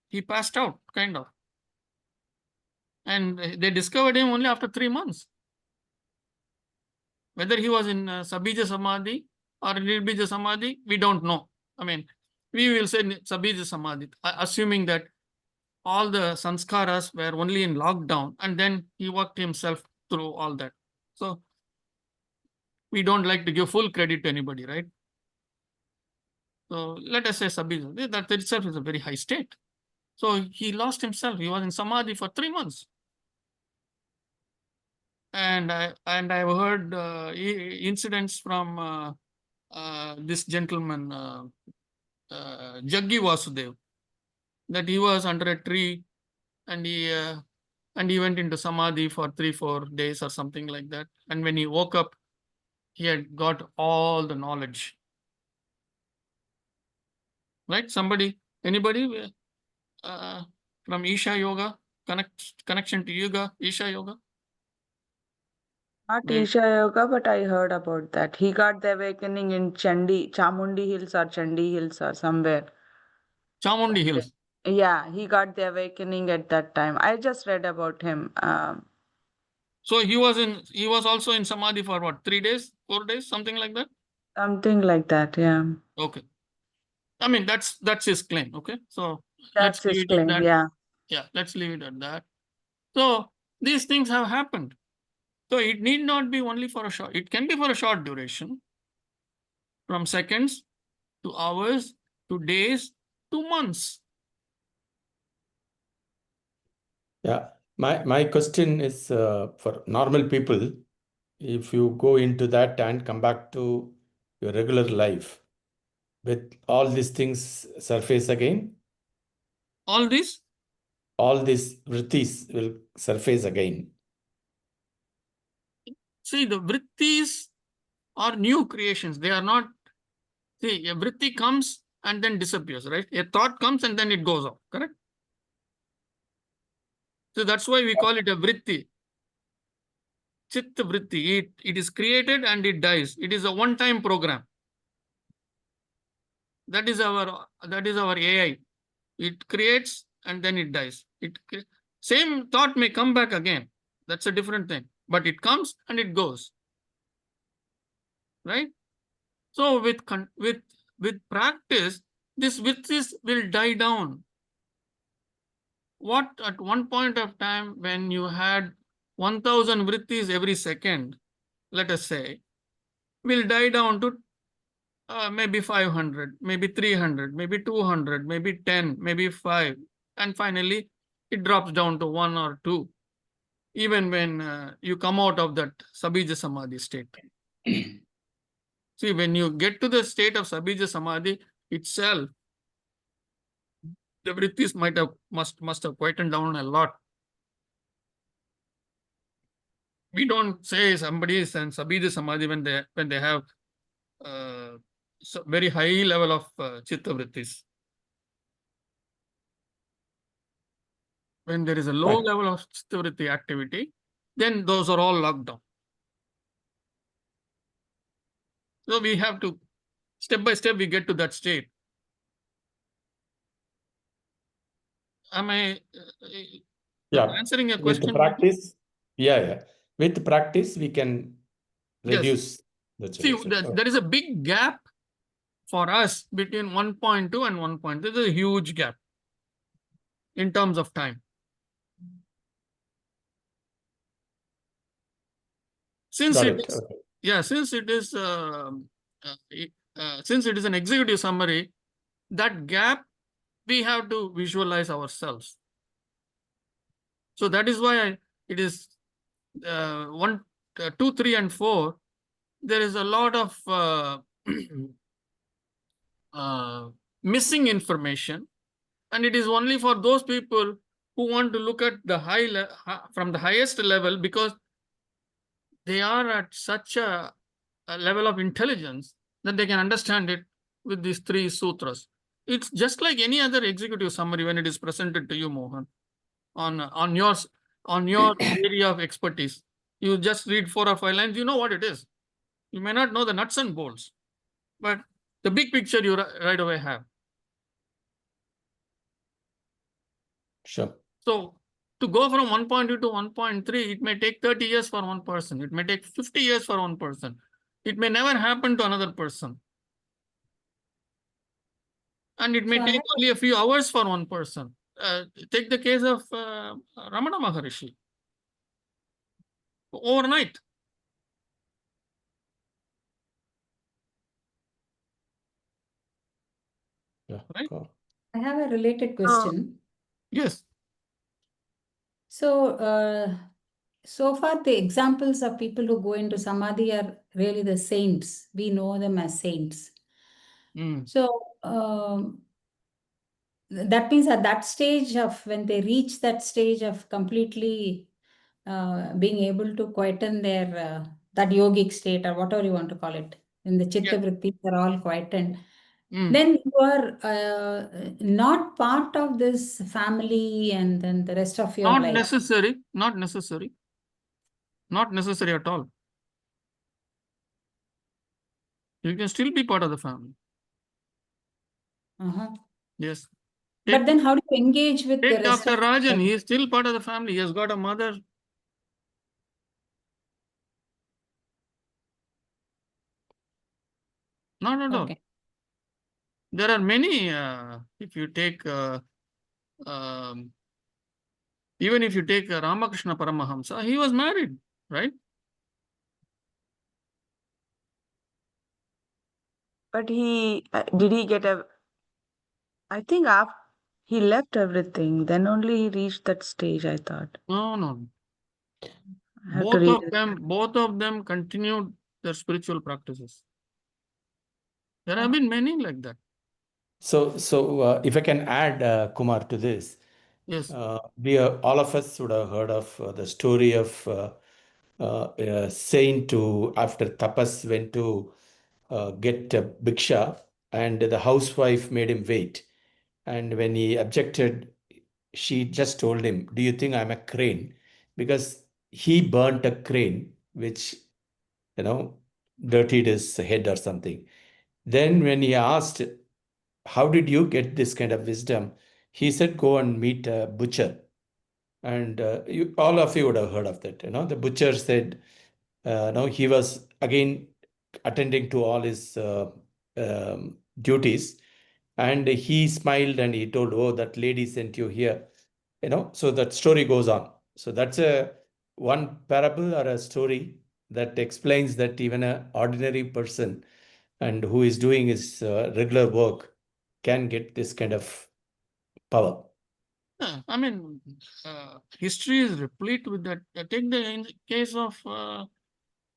he passed out, kind of. And they discovered him only after 3 months. Whether he was in Sabija Samadhi or Nirbija Samadhi, we don't know. I mean, we will say Sabija Samadhi, assuming that all the sanskaras were only in lockdown, and then he worked himself through all that. So we don't like to give full credit to anybody, right? So let us say Sabija, that itself is a very high state. So he lost himself. He was in Samadhi for 3 months. And I've heard incidents from this gentleman, Jaggi Vasudev, that he was under a tree and he went into Samadhi for 3-4 days or something like that. And when he woke up, he had got all the knowledge. Right? Anybody from Isha Yoga, connection to Yoga, Isha Yoga? Not Right. Isha Yoga, but I heard about that. He got the awakening in Chamundi Hills or Chandi Hills or somewhere. Chamundi Hills. Yeah, he got the awakening at that time. I just read about him. So he was also in Samadhi for what, 3 days, 4 days, something like that? Something like that, yeah. Okay. I mean, that's his claim. Okay. So That's let's leave his it at claim, that. yeah. Yeah, let's leave it at that. So these things have happened. So it need not be only for a short, it can be for a short duration, from seconds to hours to days to months. Yeah. My question is for normal people, if you go into that and come back to your regular life, with all these things surface again, All these, all these vrittis will surface again. see, the vrittis are new creations. They are not, see, a vritti comes and then disappears, right? A thought comes and then it goes off, correct? So that's why we call it a vritti. Chitta vritti. It is created and it dies. It is a one-time program. That is our AI. It creates and then it dies. Same thought may come back again. That's a different thing. But it comes and it goes. Right? So with practice, this vrittis will die down. What at one point of time when you had 1,000 vrittis every second, let us say, will die down to maybe 500, maybe 300, maybe 200, maybe 10, maybe 5. And finally, it drops down to 1 or 2, even when you come out of that Sabija Samadhi state. See, when you get to the state of Sabija Samadhi itself, the vrittis must have quietened down a lot. We don't say somebody is in Sabija Samadhi when they have very high level of chitta vrittis. When there is a low Right. level of chitta vritti activity, then those are all locked down. So we have to step by step we get to that state. Am I Yeah. answering your With question? practice, yeah. With practice, we can Yes. reduce the See, duration. there is a big gap for us between 1.2 and 1.3. There's a huge gap in terms of time. Since Got it it. is, Okay. yeah, since it is since it is an executive summary, that gap we have to visualize ourselves. So that is why it is 1, 2, 3, and 4. There is a lot of missing information, and it is only for those people who want to look at the from the highest level, because they are at such a level of intelligence that they can understand it with these 3 sutras. It's just like any other executive summary when it is presented to you, Mohan, on your area of expertise. You just read 4 or 5 lines, you know what it is. You may not know the nuts and bolts, but the big picture you right away have. Sure. So to go from 1.2 to 1.3, it may take 30 years for one person. It may take 50 years for one person. It may never happen to another person. And it may So I take have only a few hours for one person. Take the case of Ramana Maharishi. Overnight. Yeah. Right? Cool. I have a related question. Yes. So, so far the examples of people who go into Samadhi are really the saints. We know them as saints. Mm. So, that means at that stage of when they reach that stage of completely being able to quieten their that yogic state or whatever you want to call it, when the chitta vrittis are all quietened, then you are not part of this family and then the rest of your Not life. necessary. Not necessary. Not necessary at all. You can still be part of the family. Uh-huh. Yes. But then how do you engage with the Take rest Dr. of Rajan. He is still part of the family. He has got a mother. Not at all. Okay. There are many, if you take, even if you take Ramakrishna Paramahamsa, he was married, right? But did he get I think after he left everything, then only he reached that stage, I thought. No, no. I have to read it. Both of them continued their spiritual practices. There have been many like that. So if I can add, Kumar, to this, Yes. all of us would have heard of the story of a saint who, after tapas, went to get a bhiksha, and the housewife made him wait. And when he objected, she just told him, "Do you think I'm a crane?" Because he burnt a crane, which, dirtied his head or something. Then when he asked, "How did you get this kind of wisdom?" He said, "Go and meet a butcher." And all of you would have heard of that. The butcher said, no, he was again attending to all his duties. And he smiled and he told, "Oh, that lady sent you here." So that story goes on. So that's one parable or a story that explains that even an ordinary person and who is doing his regular work can get this kind of power. Yeah, I mean, history is replete with that. Take the case of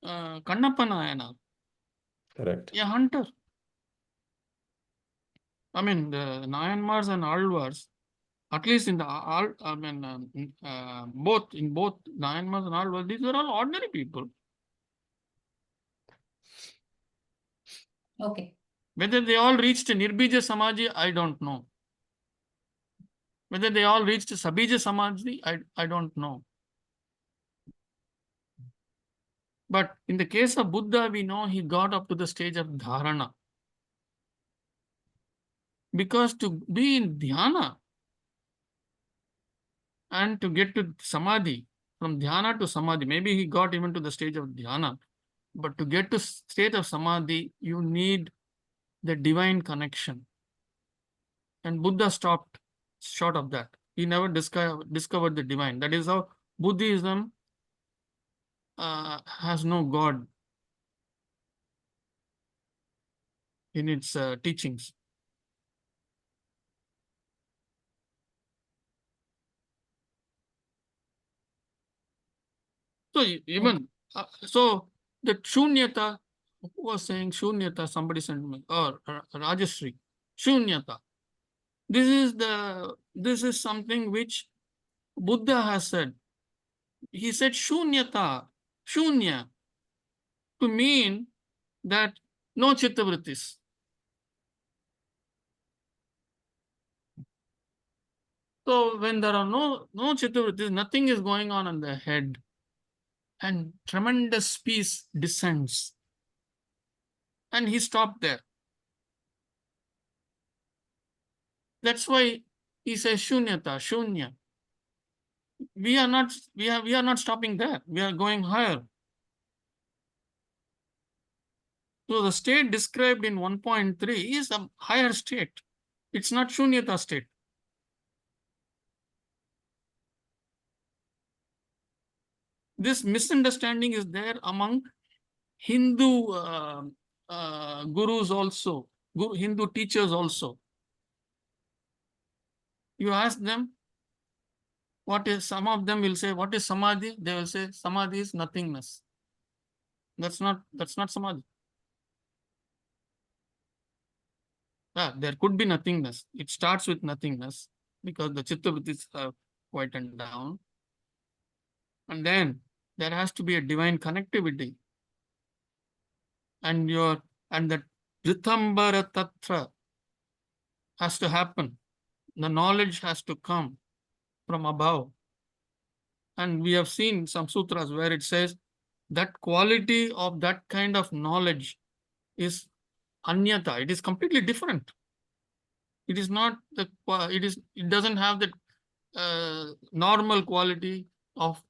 Kannappa Nayanar, Correct. a hunter. I mean, the Nayanmars and Alvars, at least in the both Nayanmars and Alvars, these were all ordinary people. Okay. Whether they all reached Nirbija Samadhi, I don't know. Whether they all reached Sabija Samadhi, I don't know. But in the case of Buddha, we know he got up to the stage of Dharana. Because to be in dhyana and to get to samadhi, from dhyana to samadhi, maybe he got even to the stage of dhyana, but to get to state of samadhi, you need the divine connection. And Buddha stopped short of that. He never discovered the divine. That is how Buddhism has no God in its teachings. So even so, the shunyata, who was saying shunyata, somebody sent me, or Rajashri, shunyata. This is something which Buddha has said. He said shunyata, shunya, to mean that no chittavrittis. So when there are no chittavrittis, nothing is going on in the head, and tremendous peace descends. And he stopped there. That's why he says shunyata, shunya. We are not stopping there. We are going higher. So the state described in 1.3 is a higher state. It's not shunyata state. This misunderstanding is there among Hindu gurus also, Hindu teachers also. You ask them, some of them will say, what is samadhi? They will say, samadhi is nothingness. That's not samadhi. There could be nothingness. It starts with nothingness because the chittavrittis have quietened down. And then there has to be a divine connectivity. And the Rithambara Tatra has to happen. The knowledge has to come from above. And we have seen some sutras where it says that quality of that kind of knowledge is anyata. It is completely different. It is not it doesn't have the normal quality of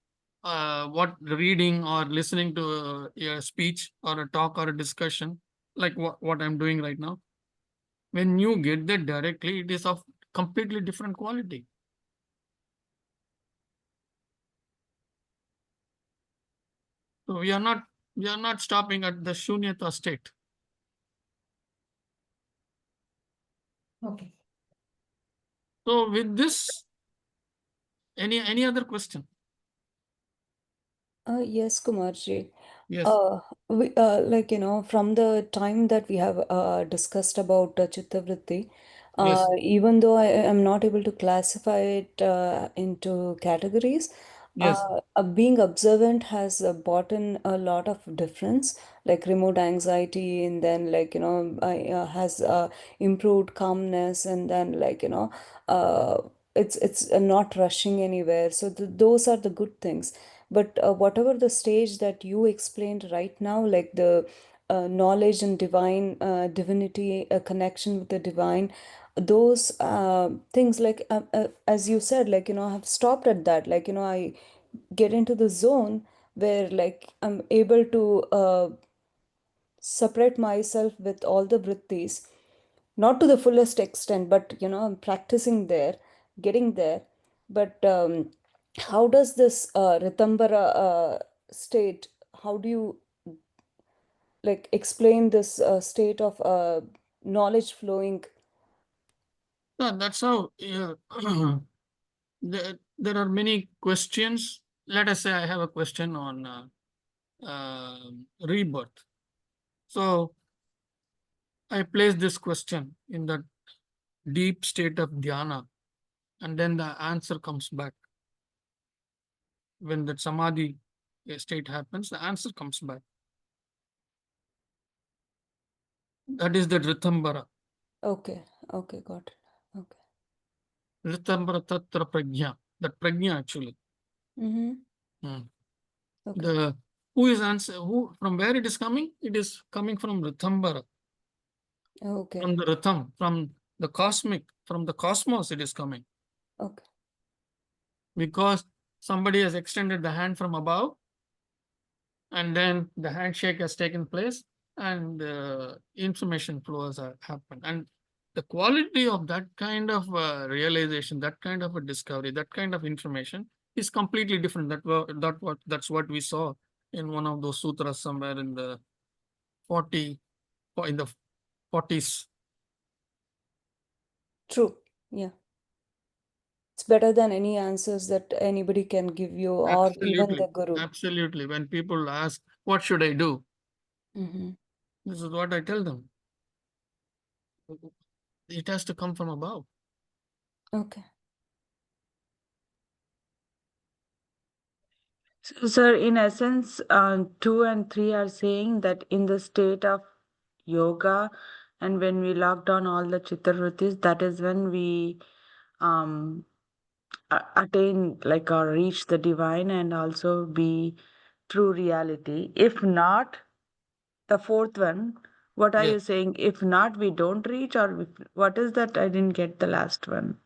what reading or listening to a speech or a talk or a discussion, like what I'm doing right now. When you get that directly, it is of completely different quality. So we are not stopping at the shunyata state. Okay. So with this, any other question? Yes, Kumarji. Yes. From the time that we have discussed about Chittavritti, Yes. even though I am not able to classify it into categories, Yes. being observant has brought in a lot of difference, like removed anxiety, and then has improved calmness, and then it's not rushing anywhere. So those are the good things. But whatever the stage that you explained right now, like the knowledge and divinity, a connection with the divine, those things, as you said, have stopped at that. I get into the zone where I'm able to separate myself with all the vrittis, not to the fullest extent, but I'm practicing there, getting there. But how does this Ritambara state, how do you explain this state of knowledge flowing? No, that's how there are many questions. Let us say I have a question on rebirth. So I place this question in that deep state of dhyana, and then the answer comes back. When that samadhi state happens, the answer comes back. That is the Rithambara. Okay, got it. Okay. Rithambara Tatra Prajna. That Prajna actually. Mm-hmm. Okay. From where it is coming? It is coming from Rithambara. Okay. From the Ritham, from the cosmic, from the cosmos it is coming. Okay. Because somebody has extended the hand from above, and then the handshake has taken place, and information flow has happened. And the quality of that kind of realization, that kind of a discovery, that kind of information is completely different. That's what we saw in one of those sutras somewhere in the 40s. True. Yeah. It's better than any answers that anybody can give you, or even the guru. Absolutely. When people ask, what should I do? Mm-hmm. This is what I tell them. It has to come from above. Okay. So, sir, in essence, 2 and 3 are saying that in the state of yoga, and when we lock down all the chittavrittis, that is when we attain, like, or reach the divine and also be true reality. If not, the fourth one, what are Yes. you saying? If not, we don't reach, or what is that? I didn't get the last one.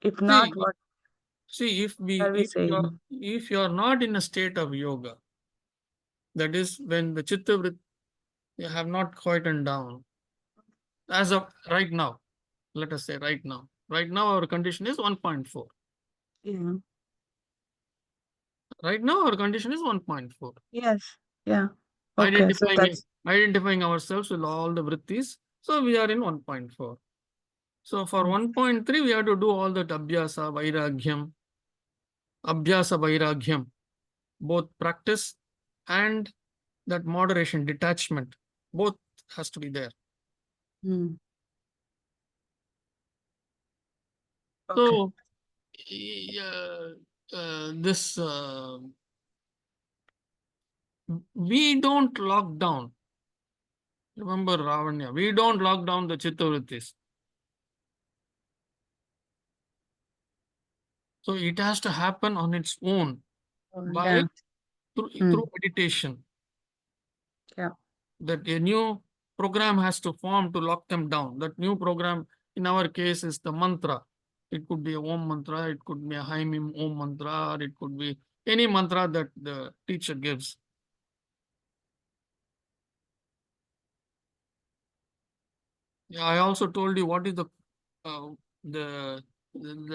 If not, what See, are we saying? if you're not in a state of yoga, that is when the chitta vritti you have not quietened down. As of right now, let us say right now. Right now our condition is 1.4. Yeah. Right now our condition is 1.4. Yes. Yeah. Okay. So that's Identifying ourselves with all the vrittis. So we are in 1.4. So for 1.3, we have to do all that abhyasa, vairagyam, both practice and that moderation, detachment, both has to be there. okay. So we don't lock down. Remember Ravanya, we don't lock down the chittavrittis. So it has to happen on its own by through meditation. Yeah. That a new program has to form to lock them down. That new program in our case is the mantra. It could be a Om mantra, it could be a Haimim Om mantra, or it could be any mantra that the teacher gives. Yeah, I also told you what is the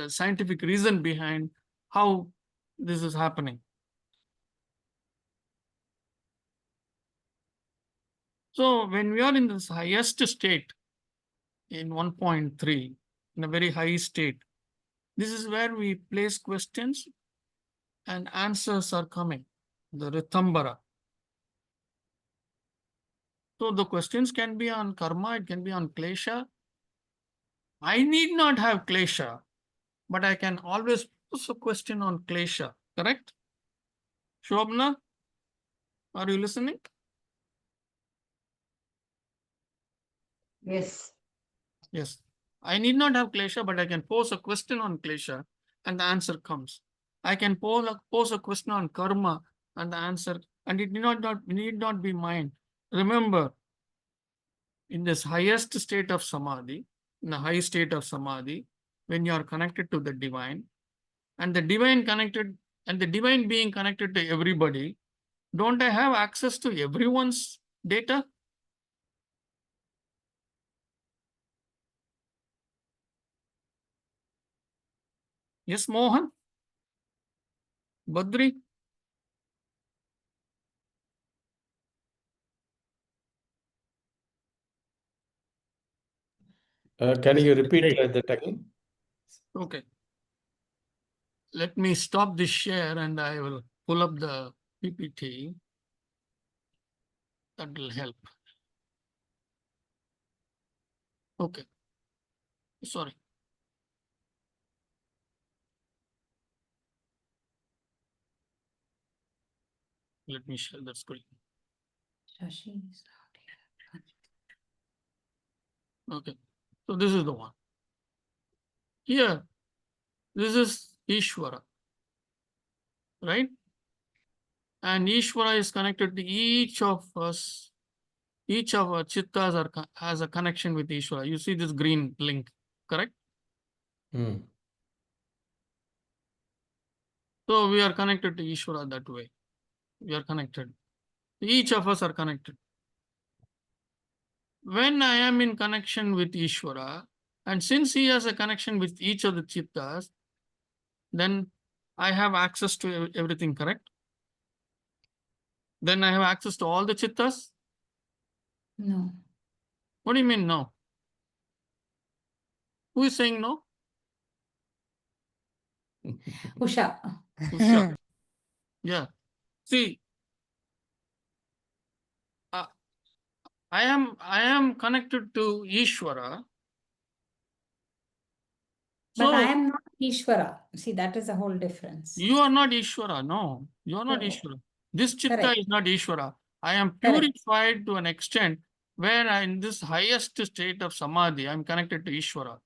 scientific reason behind how this is happening. So when we are in this highest state in 1.3, in a very high state, this is where we place questions and answers are coming, the Ritambara. So the questions can be on karma, it can be on klesha. I need not have klesha, but I can always pose a question on klesha, correct? Shobna, are you listening? Yes. Yes. I need not have klesha, but I can pose a question on klesha and the answer comes. I can pose a question on karma and the answer, and it need not be mine. Remember, in this highest state of samadhi, in the high state of samadhi, when you are connected to the divine, and the divine connected, and the divine being connected to everybody, don't I have access to everyone's data? Yes, Mohan? Badri? Can you repeat that again? Okay. Let me stop this share and I will pull up the PPT. That will help. Okay. Sorry. Let me share that screen. Shashi is not here. Okay. So this is the one. Here, this is Ishvara. Right? And Ishvara is connected to each of us each of our chittas has a connection with Ishvara. You see this green link, correct? Hmm. So we are connected to Ishvara that way. We are connected. Each of us are connected. When I am in connection with Ishvara, and since he has a connection with each of the chittas, then I have access to everything, correct? Then I have access to all the chittas? No. What do you mean no? Who is saying no? Usha. Usha. Yeah. See, I am connected to Ishvara. But I So am not Ishvara. See, that is the whole difference. you are not Ishvara. No, you are not No. Ishvara. This chitta Correct. is not Ishvara. I am Correct. purified to an extent where in this highest state of samadhi, I am connected to Ishvara.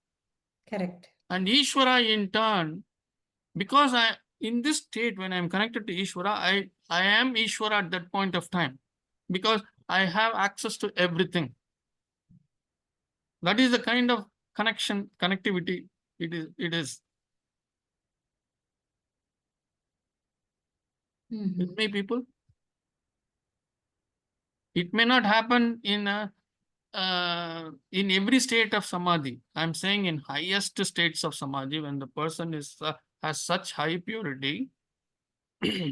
Correct. And Ishvara in turn, because in this state when I am connected to Ishvara, I am Ishvara at that point of time because I have access to everything. That is the kind of connectivity it is. Mhm. With me, people. It may not happen in every state of samadhi. I'm saying in highest states of samadhi, when the person has such high purity,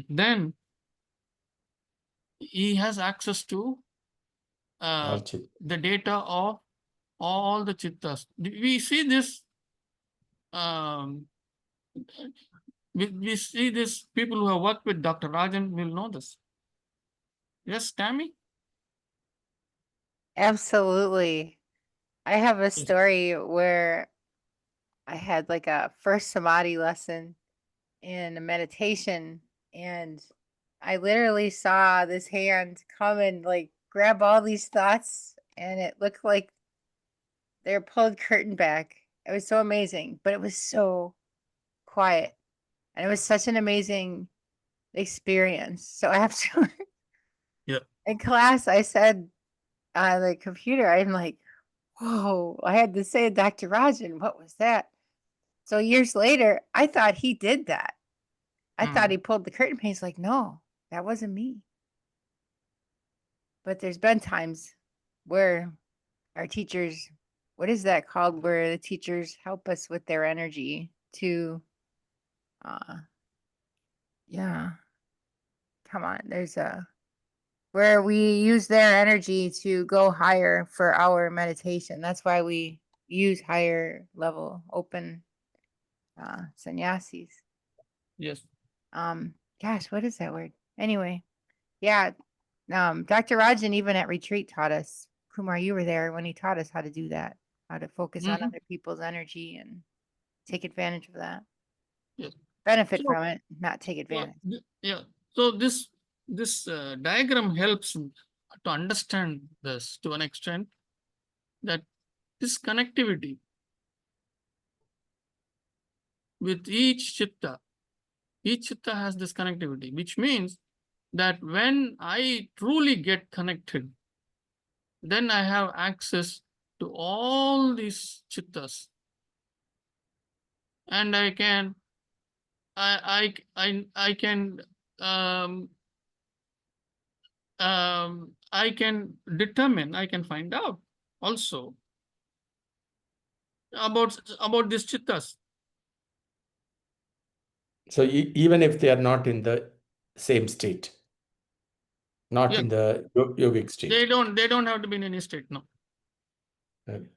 then he has access to All chit. the data of all the chittas. We see this. We see this. People who have worked with Dr. Rajan will know this. Yes, Tammy. Absolutely. I have a story where I had like a first samadhi lesson in a meditation, and I literally saw this hand come and like grab all these thoughts, and it looked like they pulled curtain back. It was so amazing, but it was so quiet, and it was such an amazing experience. So after in class, I said on the computer, I'm like, whoa, I had to say, Dr. Rajan, what was that? So years later, I thought he did that. I thought he pulled the curtain. He's like, no, that wasn't me. But there's been times where our teachers, what is that called? Where the teachers help us with their energy to, yeah, come on. There's where we use their energy to go higher for our meditation. That's why we use higher level open sannyasis. Yes. Gosh, what is that word? Anyway, yeah. Dr. Rajan even at retreat taught us. Kumar, you were there when he taught us how to do that, how to focus on other people's energy and take advantage of that. Yes. Benefit So- from it, not take advantage. Yeah. So this diagram helps to understand this to an extent, that this connectivity with each chitta has this connectivity, which means that when I truly get connected, then I have access to all these chittas, and I can I can determine, I can find out also about these chittas. So even if they are not in the same state, not Yeah. in the yogic state. They don't have to be in any state, no. Okay.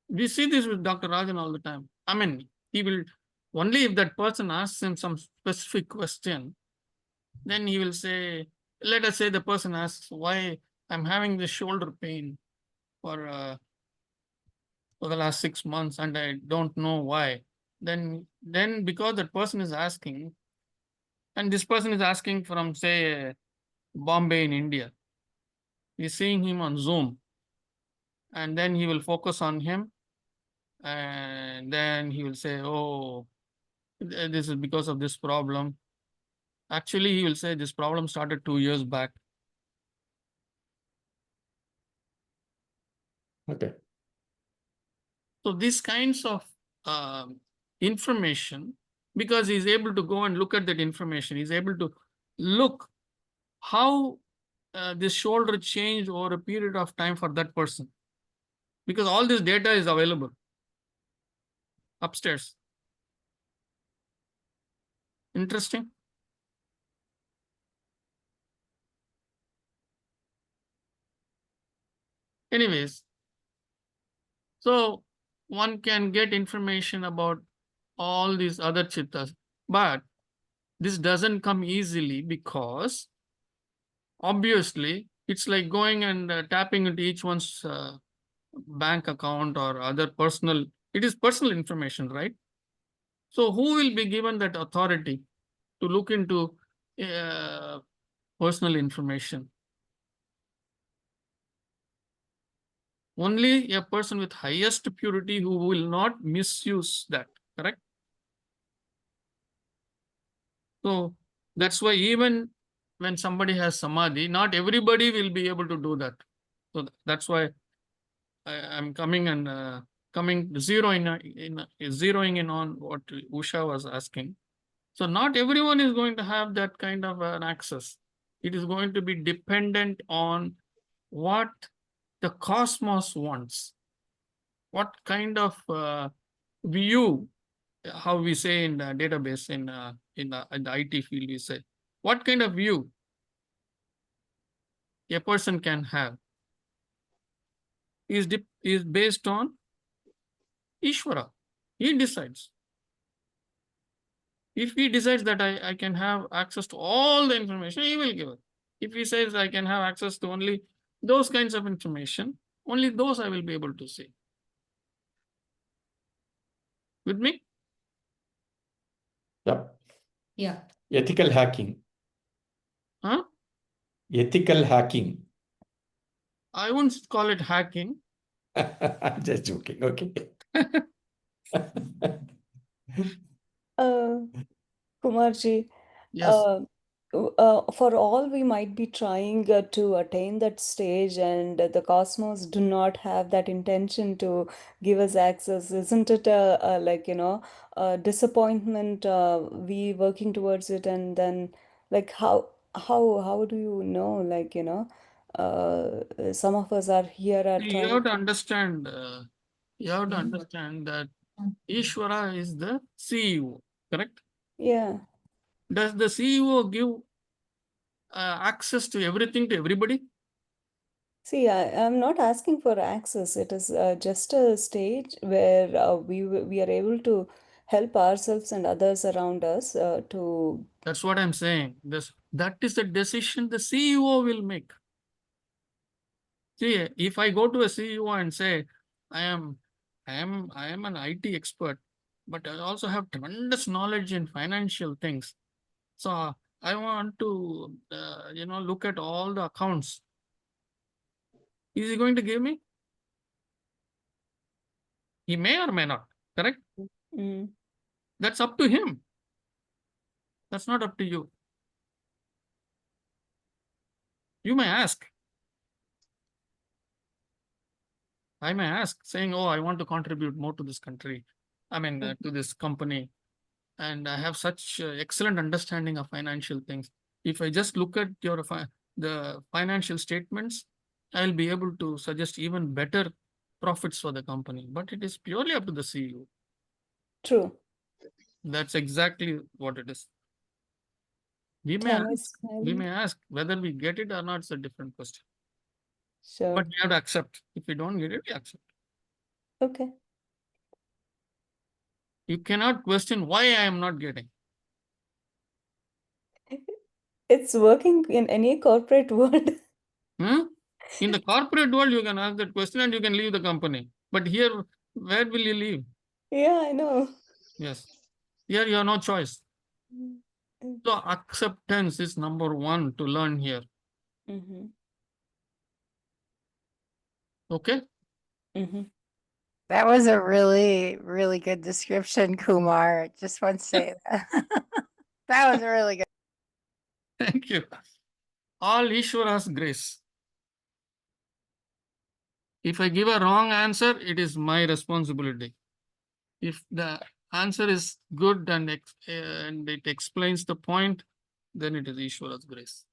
We see this with Dr. Rajan all the time. I mean, he will only if that person asks him some specific question, then he will say, let us say the person asks why I'm having this shoulder pain for the last 6 months and I don't know why. Then because that person is asking, and this person is asking from say Bombay in India, he's seeing him on Zoom, and then he will focus on him, and then he will say, oh, this is because of this problem. Actually, he will say this problem started 2 years back. Okay. So these kinds of information, because he's able to go and look at that information, he's able to look how this shoulder changed over a period of time for that person. Because all this data is available upstairs. Interesting. Anyways, so one can get information about all these other chittas, but this doesn't come easily because obviously it's like going and tapping into each one's bank account or other personal, it is personal information, right? So who will be given that authority to look into personal information? Only a person with highest purity who will not misuse that, correct? So that's why even when somebody has samadhi, not everybody will be able to do that. So that's why I'm coming and zeroing in on what Usha was asking. So not everyone is going to have that kind of an access. It is going to be dependent on what the cosmos wants. What kind of view, how we say in the database, in the IT field, we say, what kind of view a person can have is based on Ishvara. He decides. If he decides that I can have access to all the information, he will give it. If he says I can have access to only those kinds of information, only those I will be able to see. With me? Yep. Yeah. Ethical hacking. Huh? Ethical hacking. I wouldn't call it hacking. I'm just joking. Okay. Kumarji, Yes. for all we might be trying to attain that stage, and the cosmos do not have that intention to give us access, isn't it like, a disappointment, we working towards it, and then like how do you know, like, some of us are here are You trying. have to understand. You have to understand that Ishvara is the CEO, correct? Yeah. Does the CEO give access to everything to everybody? See, I'm not asking for access. It is just a stage where we are able to help ourselves and others around us to. That's what I'm saying. That is the decision the CEO will make. See, if I go to a CEO and say, I am an IT expert, but I also have tremendous knowledge in financial things. So I want to, look at all the accounts. Is he going to give me? He may or may not, correct? Mm, That's up to him. That's not up to you. You may ask. I may ask, saying, oh, I want to contribute more to this country. I mean, to this company. And I have such excellent understanding of financial things. If I just look at the financial statements, I'll be able to suggest even better profits for the company. But it is purely up to the CEO. true. That's exactly what it is. We may Time ask, is smiling. whether we get it or not. It's a different question. Sure. But we have to accept. If we don't get it, we accept. Okay. You cannot question why I am not getting. It's working in any corporate world. In the corporate world, you can ask that question and you can leave the company. But here, where will you leave? Yeah, I know. Yes. Here you have no choice. Mm-hmm. So acceptance is number one to learn here. Okay? Mm-hmm. That was a really, really good description, Kumar. Just want to say that. That was really good. Thank you. All Ishvara's grace. If I give a wrong answer, it is my responsibility. If the answer is good and it explains the point, then it is Ishwara's grace.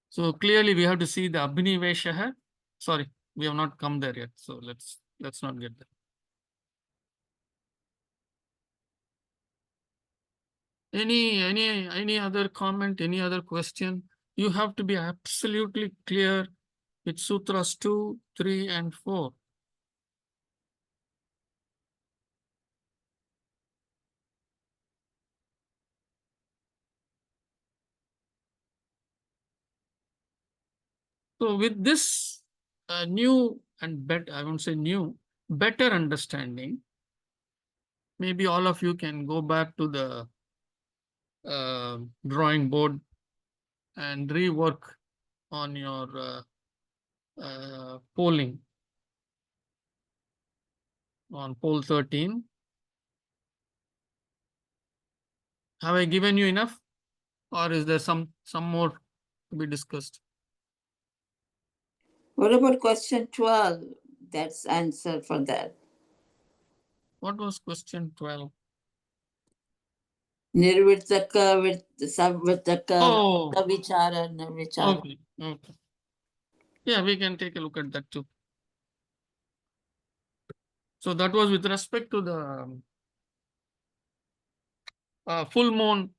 So clearly we have to see the Abhinivesha. Sorry, we have not come there yet. So let's not get there. Any other comment, any other question? You have to be absolutely clear with sutras 2, 3, and 4. So with this new and better, I won't say new, better understanding, maybe all of you can go back to the drawing board and rework on your polling on poll 13. Have I given you enough, or is there some more to be discussed? What about question 12? That's answer for that. What was question 12? Nirvittaka, Savvittaka, Oh, Savichara, Nirvichara. okay, okay. Yeah, we can take a look at that too. So that was with respect to the full moon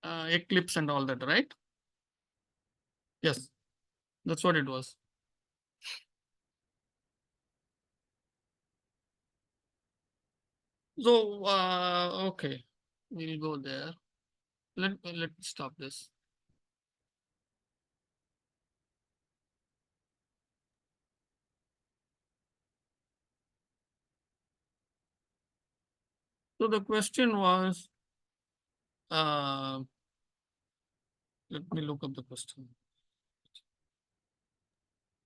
eclipse and all that, right? Yes, that's what it was. So, okay, we'll go there. Let me stop this. So the question was, let me look up the question.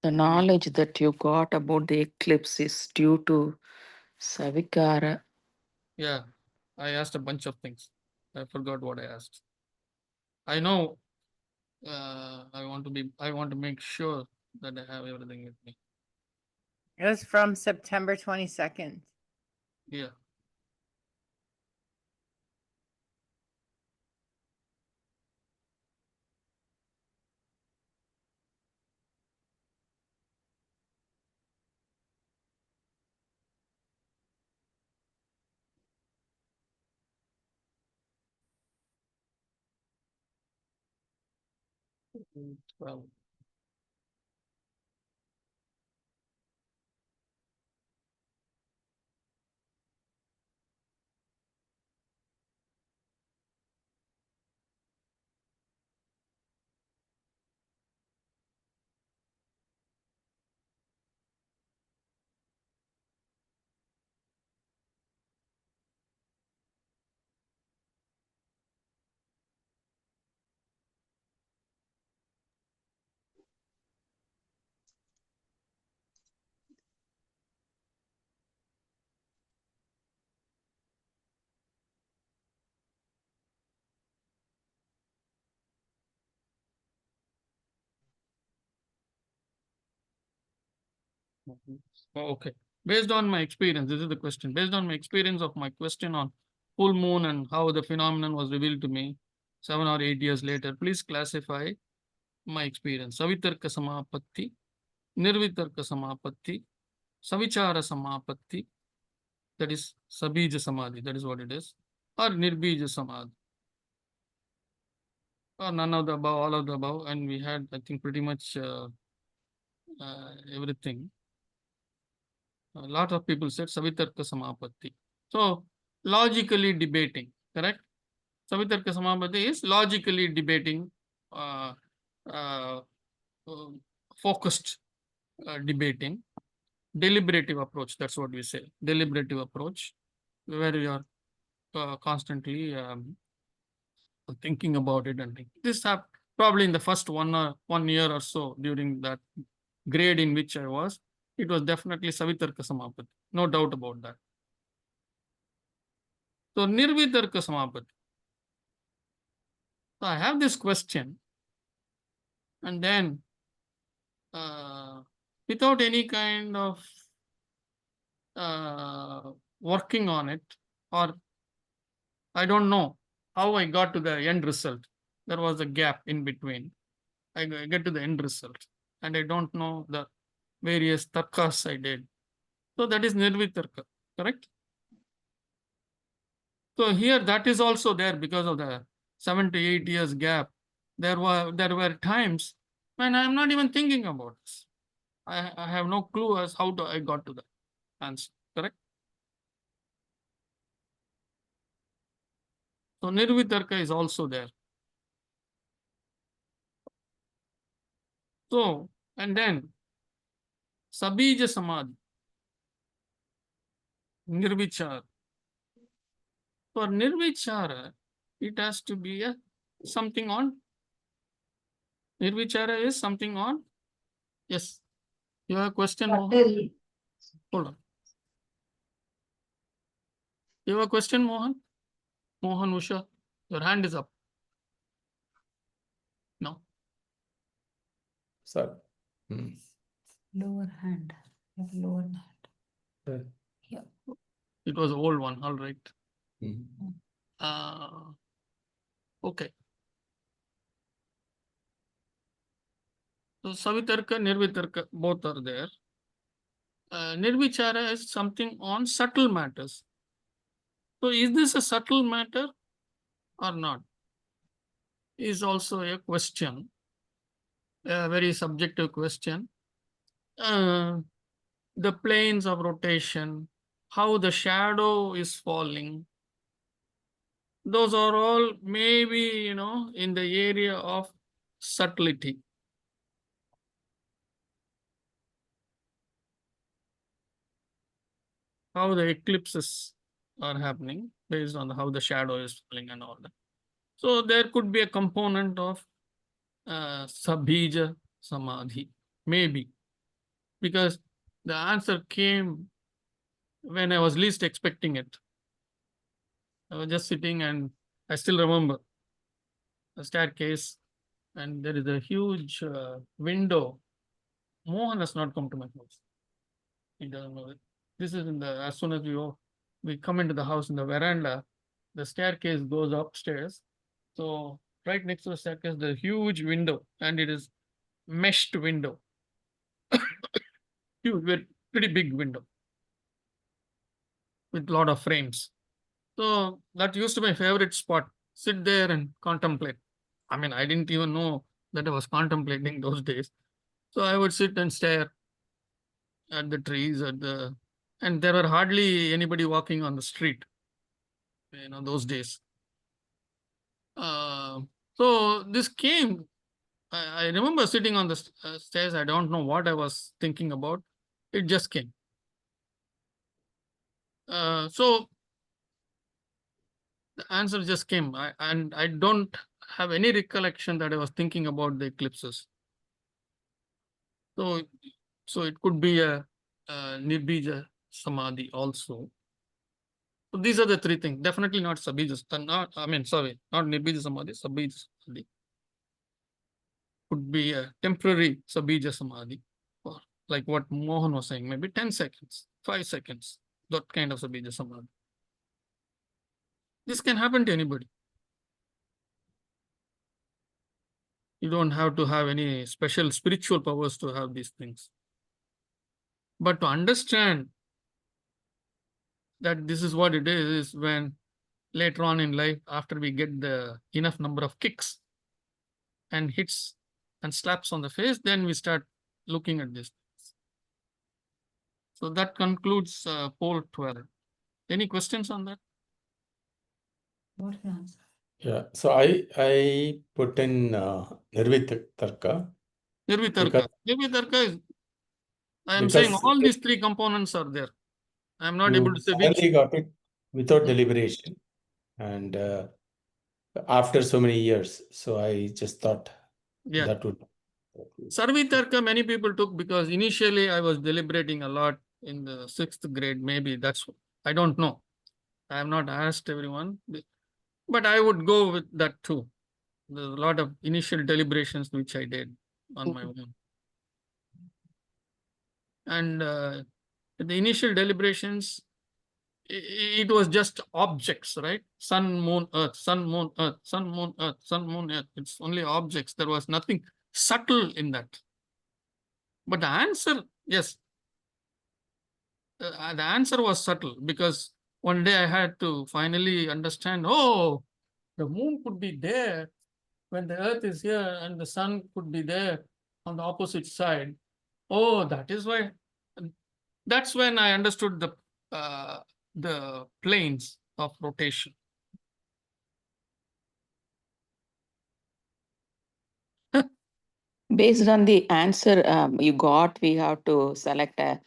The knowledge that you got about the eclipse is due to Savikara. Yeah, I asked a bunch of things. I forgot what I asked. I know I want to make sure that I have everything with me. It was from September 22nd. Yeah. Well, oh, okay. Based on my experience, this is the question. Based on my experience of my question on full moon and how the phenomenon was revealed to me 7 or 8 years later, please classify my experience. Savitarka samapatti, nirvitarka samapatti, savichara samapatti, that is sabija samadhi, that is what it is, or nirbija samadhi, or none of the above, all of the above, and we had, I think, pretty much everything. A lot of people said Savitarka Samapatti. So, logically debating, correct? Savitarka Samapatti is logically debating, uh, uh, uh, focused debating, deliberative approach, that's what we say, deliberative approach, where you are constantly thinking about it and this happened probably in the first 1 year or so during that grade in which I was. It was definitely Savitarka Samapatti, no doubt about that. So Nirvitarka Samapatti. So I have this question, and then without any kind of working on it, or I don't know how I got to the end result. There was a gap in between. I get to the end result, and I don't know the various tarkas I did. So that is nirvitarka, correct? So here that is also there because of the 7 to 8 years gap. There were times when I am not even thinking about this. I have no clue as how I got to the answer, correct? So nirvitarka is also there. So, and then sabija samadhi, nirvichara. For nirvichara, it has to be something on. Nirvichara is something on. Yes. You have a question, Mohan? Hold on. You have a question, Mohan? Mohan, Usha, your hand is up. No. Sir. Lower hand. You have lower hand. Sir. Here. It was an old one, all right. Mm. Okay. So Savitarka, Nirvitarka, both are there. Nirvichara is something on subtle matters. So is this a subtle matter or not? Is also a question, a very subjective question. The planes of rotation, how the shadow is falling. Those are all maybe, in the area of subtlety. How the eclipses are happening based on how the shadow is falling and all that. So there could be a component of sabija samadhi, maybe, because the answer came when I was least expecting it. I was just sitting and I still remember a staircase and there is a huge window. Mohan has not come to my house. He doesn't know it. This is as soon as we come into the house in the veranda, the staircase goes upstairs. So right next to the staircase, there's a huge window and it is meshed window. Huge, very pretty big window with a lot of frames. So that used to be my favorite spot. Sit there and contemplate. I mean, I didn't even know that I was contemplating those days. So I would sit and stare at the trees, and there were hardly anybody walking on the street, those days. So this came, I remember sitting on the stairs. I don't know what I was thinking about. It just came. So the answer just came. And I don't have any recollection that I was thinking about the eclipses. So it could be a nirbija samadhi also. So these are the three things. Definitely not sabija. Not nirbija samadhi. Sabija samadhi could be a temporary sabija samadhi, or like what Mohan was saying, maybe 10 seconds, 5 seconds. That kind of sabija samadhi. This can happen to anybody. You don't have to have any special spiritual powers to have these things. But to understand that this is what it is when later on in life, after we get the enough number of kicks and hits and slaps on the face, then we start looking at this. So that concludes poll 12. Any questions on that? What is the answer? Yeah, so I put in Nirvitarka. Nirvitarka. Nirvitarka is, I am Because saying all these three components are there. I am not able to say which. suddenly got it without deliberation, and after so many years, so I just thought that would. Sarvitarka many people took because initially I was deliberating a lot in the 6th grade. Maybe that's, I don't know. I have not asked everyone, but I would go with that too. There's a lot of initial deliberations which I did on my own. And the initial deliberations, it was just objects, right? Sun, moon, earth, sun, moon, earth, sun, moon, earth, sun, moon, earth. It's only objects. There was nothing subtle in that. But the answer, yes, the answer was subtle, because one day I had to finally understand, oh, the moon could be there when the earth is here, and the sun could be there on the opposite side. Oh, that is why. That's when I understood the planes of rotation. Based on the answer you got, we have to select a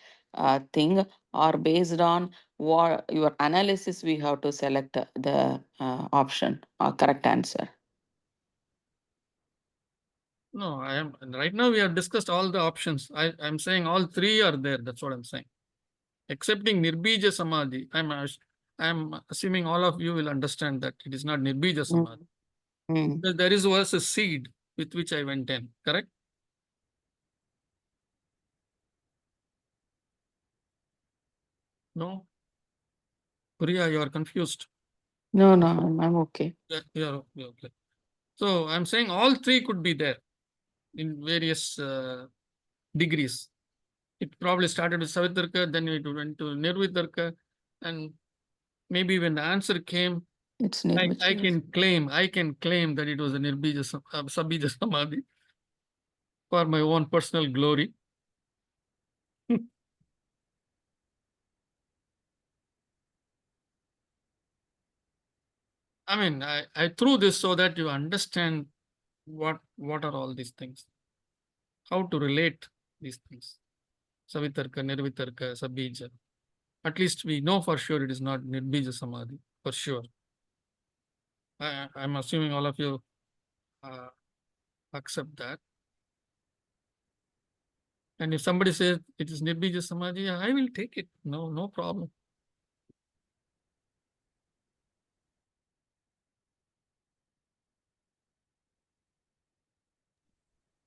thing, or based on what your analysis, we have to select the option or correct answer. No, I am right now. We have discussed all the options. I'm saying all three are there. That's what I'm saying. Excepting Nirbija Samadhi, I'm assuming all of you will understand that it is not Nirbija Samadhi. Because there was a seed with which I went in. Correct? No, Priya, you are confused. No, I'm okay. Yeah, you're okay. So I'm saying all three could be there in various degrees. It probably started with Savitarka, then it went to Nirvitarka, and maybe when the answer came, It's I can claim that it was a Nirbija Sabija Samadhi for my own personal glory. I mean, I threw this so that you understand what are all these things, how to relate these things. Savitarka, Nirvitarka, Sabija. At least we know for sure it is not Nirbija Samadhi, for sure. I'm assuming all of you accept that. And if somebody says it is Nirbija Samadhi, I will take it. No problem.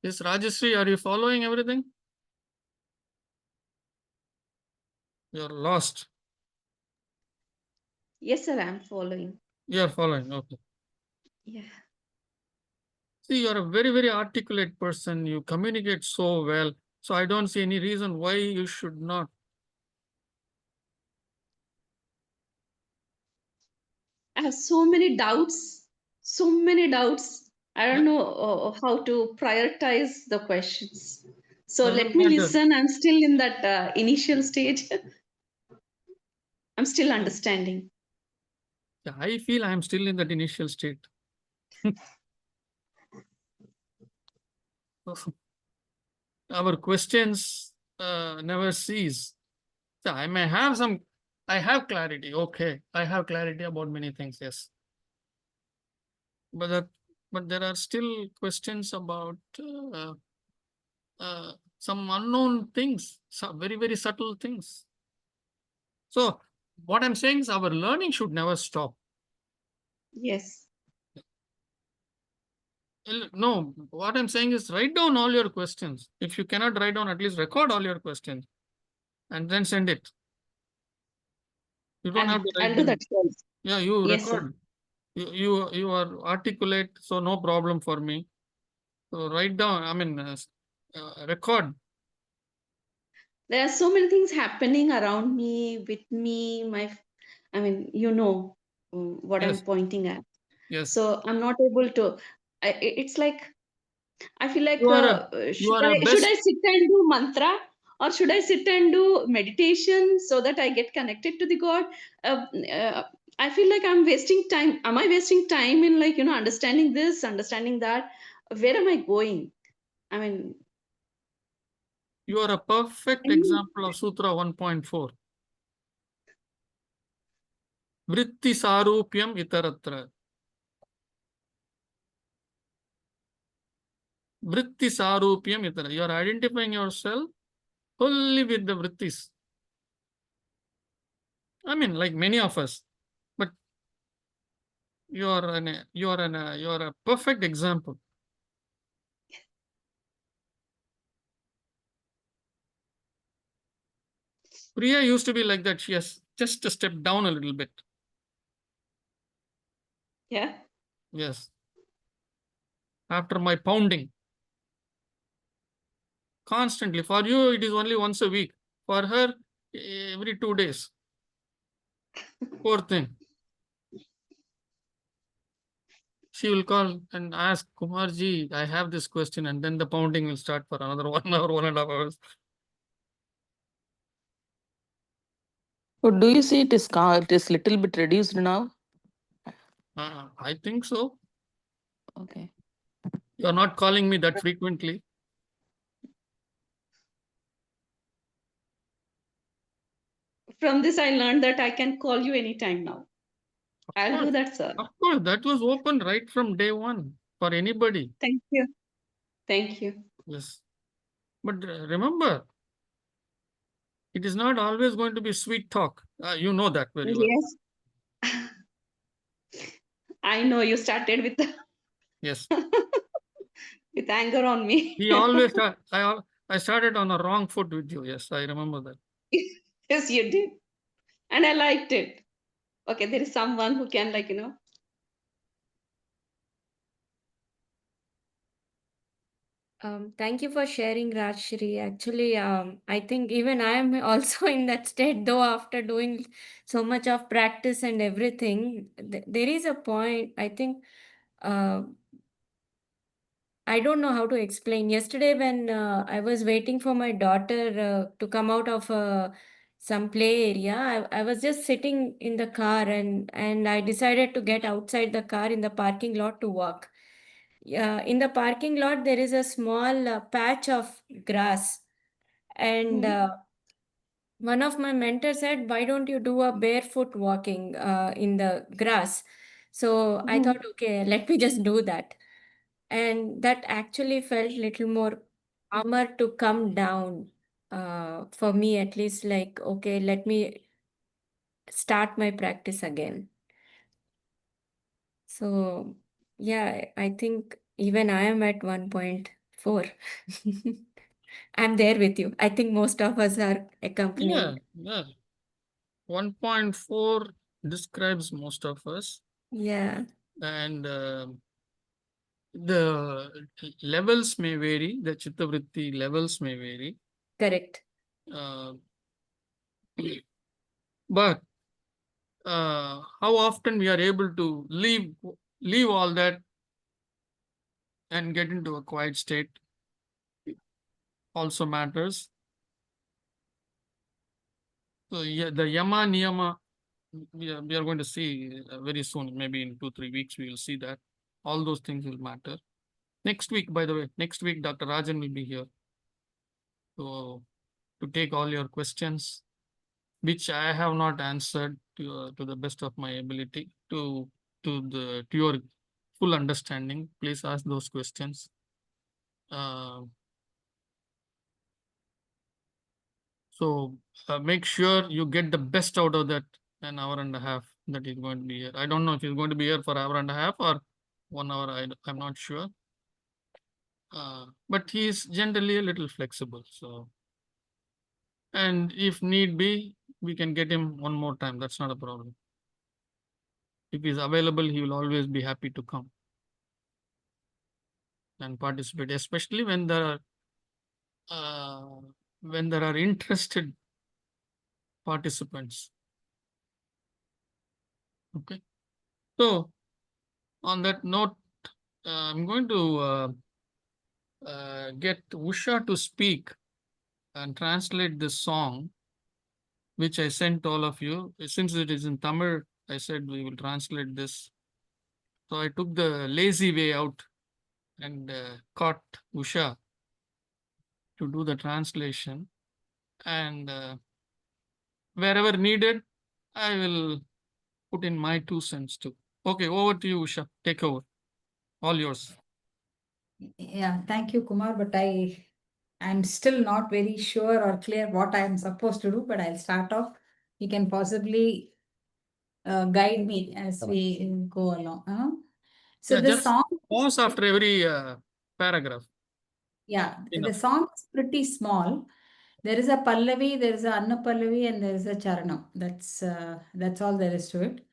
Yes, Rajeshri, are you following everything? You're lost. Yes, sir, I'm following. You're following, okay. Yeah. See, you're a very, very articulate person. You communicate so well. So I don't see any reason why you should not. I have so many doubts. I don't know how to prioritize the questions. So let Doesn't me matter. listen. I'm still in that initial stage. I'm still understanding. Yeah, I feel I'm still in that initial state. Our questions never cease. So I may have I have clarity. Okay, I have clarity about many things. Yes, but there are still questions about some unknown things, some very, very subtle things. So what I'm saying is our learning should never stop. Yes. No, what I'm saying is write down all your questions. If you cannot write down, at least record all your questions and then send it. You don't have to I'll write do them. that first. Yeah, you Yes, record. You are articulate, so no problem for me. So write down, I mean, record. There are so many things happening around me, with me, what I'm Yes, pointing at. yes. So I'm not able to. It's like I feel like You are a should best. I sit and do mantra, or should I sit and do meditation so that I get connected to the God? Uh, uh, I feel like I'm wasting time. Am I wasting time in understanding this, understanding that? Where am I going? I mean, You are a perfect example of Sutra 1.4. Vritti sarupyam itaratra. Vritti sarupyam itara. You are identifying yourself fully with the vrittis. I mean, like many of us, but you are a perfect example. Priya used to be like that. She has just to step down a little bit. Yeah. Yes. After my pounding. Constantly. For you, it is only once a week. For her, every 2 days. Poor thing. She will call and ask, Kumarji, I have this question, and then the pounding will start for another 1 hour, 1.5 hours. So do you see it is little bit reduced now? I think so. Okay. You're not calling me that frequently. From this, I learned that I can call you anytime now. I'll do that, sir. Of course, that was open right from day one for anybody. Thank you. Thank you. Yes. But remember, it is not always going to be sweet talk. You know that very well. Yes. I know you started with Yes. with anger on me. He always I started on a wrong foot with you. Yes, I remember that. Yes, you did. And I liked it. Okay, there is someone who can, like, Thank you for sharing, Rajshri. Actually, I think even I am also in that state, though after doing so much of practice and everything, there is a point, I think, uh, I don't know how to explain. Yesterday, when I was waiting for my daughter to come out of some play area, I was just sitting in the car, and I decided to get outside the car in the parking lot to walk. In the parking lot, there is a small patch of grass, and one of my mentors said, "Why don't you do a barefoot walking in the grass?" So I thought, okay, let me just do that. And that actually felt little more calmer to come down for me, at least, like, okay, let me start my practice again. So yeah, I think even I am at 1.4. I'm there with you. I think most of us are accompanying. Yeah. 1.4 describes most of us. Yeah. And the levels may vary, the chittavritti levels may vary. Correct. But how often we are able to leave all that and get into a quiet state also matters. So yeah, the yama niyama we are going to see very soon, maybe in 2-3 weeks we will see that. All those things will matter. Next week, by the way, next week Dr. Rajan will be here to take all your questions, which I have not answered to the best of my ability to your full understanding. Please ask those questions. So make sure you get the best out of that an hour and a half that he's going to be here. I don't know if he's going to be here for an hour and a half or 1 hour. I'm not sure. But he is generally a little flexible. So, and if need be, we can get him one more time. That's not a problem. If he's available, he will always be happy to come and participate, especially when there are interested participants. Okay. So on that note, I'm going to get Usha to speak and translate this song, which I sent all of you. Since it is in Tamil, I said we will translate this. So I took the lazy way out and caught Usha to do the translation. And wherever needed, I will put in my 2 cents too. Okay, over to you, Usha. Take over. All yours. Yeah, thank you, Kumar, but I'm still not very sure or clear what I'm supposed to do, but I'll start off. You can possibly guide me as we go along. So Yeah, the just song, pause after every paragraph. yeah, the Enough. song is pretty small. There is a Pallavi, there is a Annapallavi, and there is a Charanam. That's all there is to it.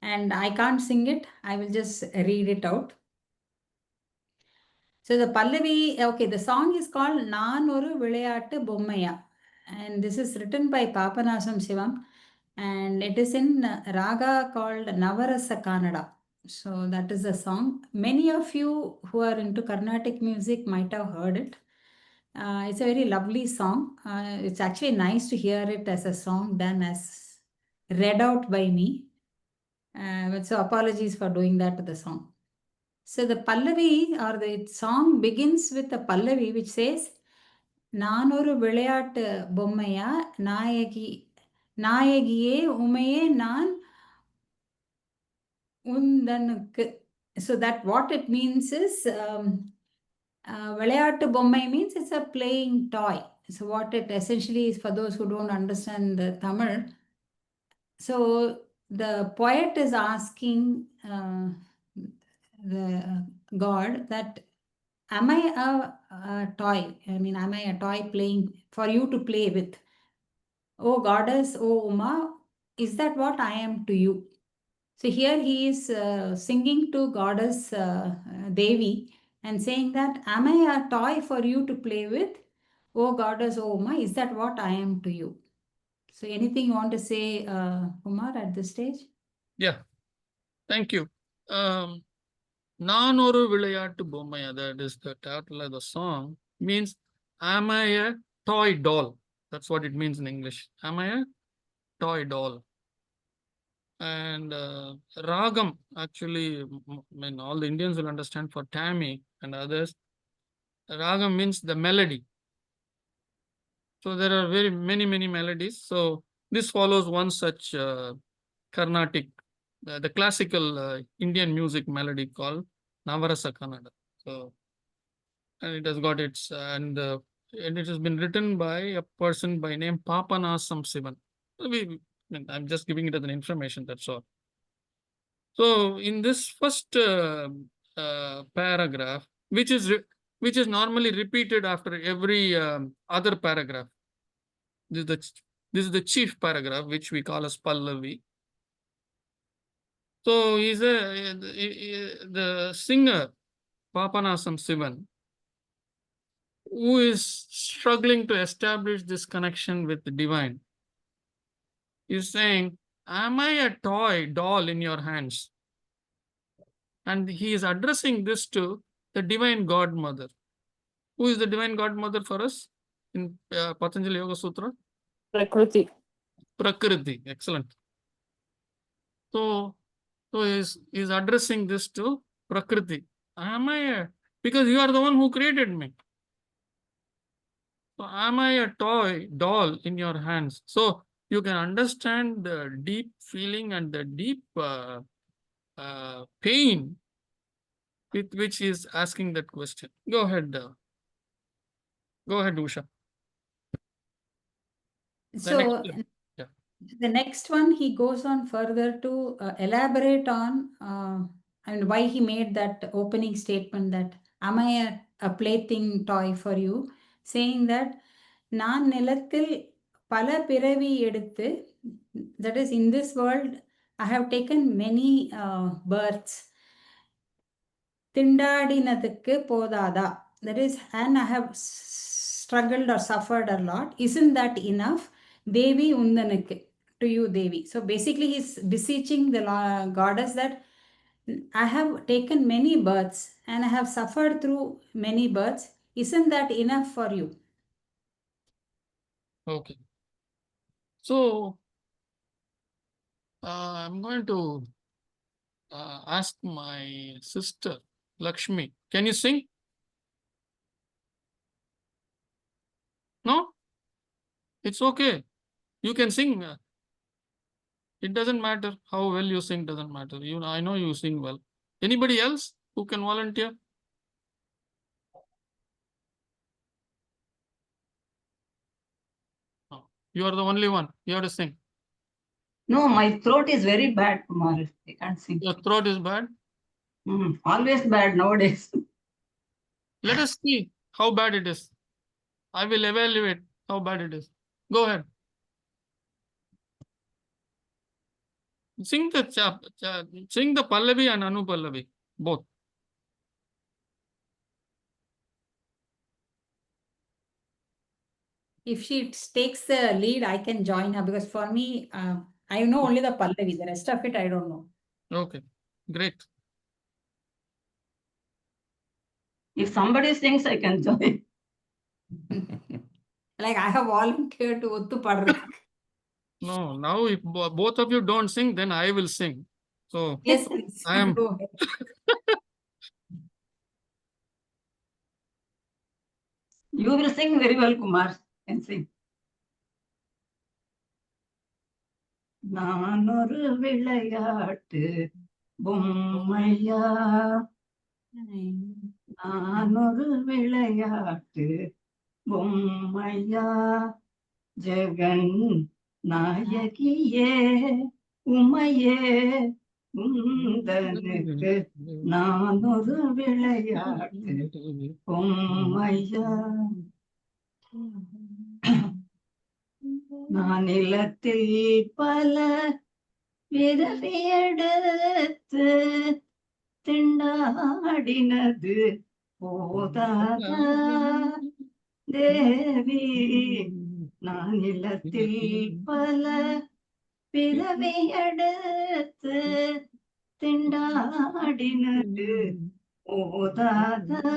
And I can't sing it. I will just read it out. So the Pallavi, okay, the song is called Naan Oru Vilayattu Bommaya. And this is written by Papanasam Shivam. And it is in raga called Navarasa Kannada. So that is the song. Many of you who are into Carnatic music might have heard it. It's a very lovely song. It's actually nice to hear it as a song done as read out by me. So apologies for doing that to the song. So the Pallavi or the song begins with a Pallavi which says, Nanoru Vilayattu Bommaya Nayagiye Umaye Nan Undanukku. So that what it means is Vilayattu Bommai means it's a playing toy. So what it essentially is, for those who don't understand the Tamil, so the poet is asking the God that, am I a toy? I mean, am I a toy playing for you to play with? Oh goddess, oh Uma, is that what I am to you? So here he is singing to goddess Devi and saying that, am I a toy for you to play with? Oh goddess, oh Uma, is that what I am to you? So anything you want to say, Kumar, at this stage? Yeah, thank you. Nanoru Vilayattu Bommaya, that is the title of the song, means, am I a toy doll? That's what it means in English. Am I a toy doll? And Ragam, actually, all the Indians will understand for Tammy and others, Ragam means the melody. So there are very many melodies. So this follows one such Carnatic, the classical Indian music melody called Navarasa Kannada. So, and it has got its, and it has been written by a person by name Papanasam Sivan. I'm just giving it as an information, that's all. So in this first paragraph, which is normally repeated after every other paragraph, this is the chief paragraph, which we call as Pallavi. So he's the singer, Papanasam Sivan, who is struggling to establish this connection with the divine. He's saying, am I a toy doll in your hands? And he is addressing this to the divine godmother. Who is the divine godmother for us in Patanjali Yoga Sutra? Prakriti. Prakriti, excellent. So he's addressing this to Prakriti. Am I a, because you are the one who created me. So am I a toy doll in your hands? So you can understand the deep feeling and the deep pain with which he is asking that question. Go ahead, Usha. So the next one, he goes on further to elaborate on and why he made that opening statement that, am I a plaything toy for you? Saying that, நான் நிலத்தில் பல பிறவி எடுத்து, that is, in this world, I have taken many births. திண்டாடினதுக்கு போதாதா, that is, and I have struggled or suffered a lot. Isn't that enough? Devi undanukku, to you, Devi. So basically, he's beseeching the goddess that I have taken many births and I have suffered through many births. Isn't that enough for you? Okay. So I'm going to ask my sister Lakshmi. Can you sing? No? It's okay. You can sing. It doesn't matter how well you sing, doesn't matter. I know you sing well. Anybody else who can volunteer? No. You are the only one. You have to sing. No, my throat is very bad, Kumar. I can't sing. Your throat is bad? Always bad nowadays. Let us see how bad it is. I will evaluate how bad it is. Go ahead. Sing the sing the Pallavi and Anupallavi, both. If she takes the lead, I can join her because for me, I know only the Pallavi. The rest of it, I don't know. Okay, great. If somebody sings, I can join. Like I have volunteered to Ottu Padradhukku. No, now if both of you don't sing, then I will sing. So Yes, please. I am. Go ahead. You will sing very well, Kumar. Can sing. நான் ஒரு விளையாட்டு பொம்மையா, நான் ஒரு விளையாட்டு பொம்மையா, ஜெகன் நாயகியே உமையே உந்தனுக்கு நான் ஒரு விளையாட்டு பொம்மையா. நான் நிலத்தில் பல பிறவியெடுத்து திண்டாடினது போதாதா தேவி, நான் நிலத்தில் பல பிறவியெடுத்து திண்டாடினது போதாதா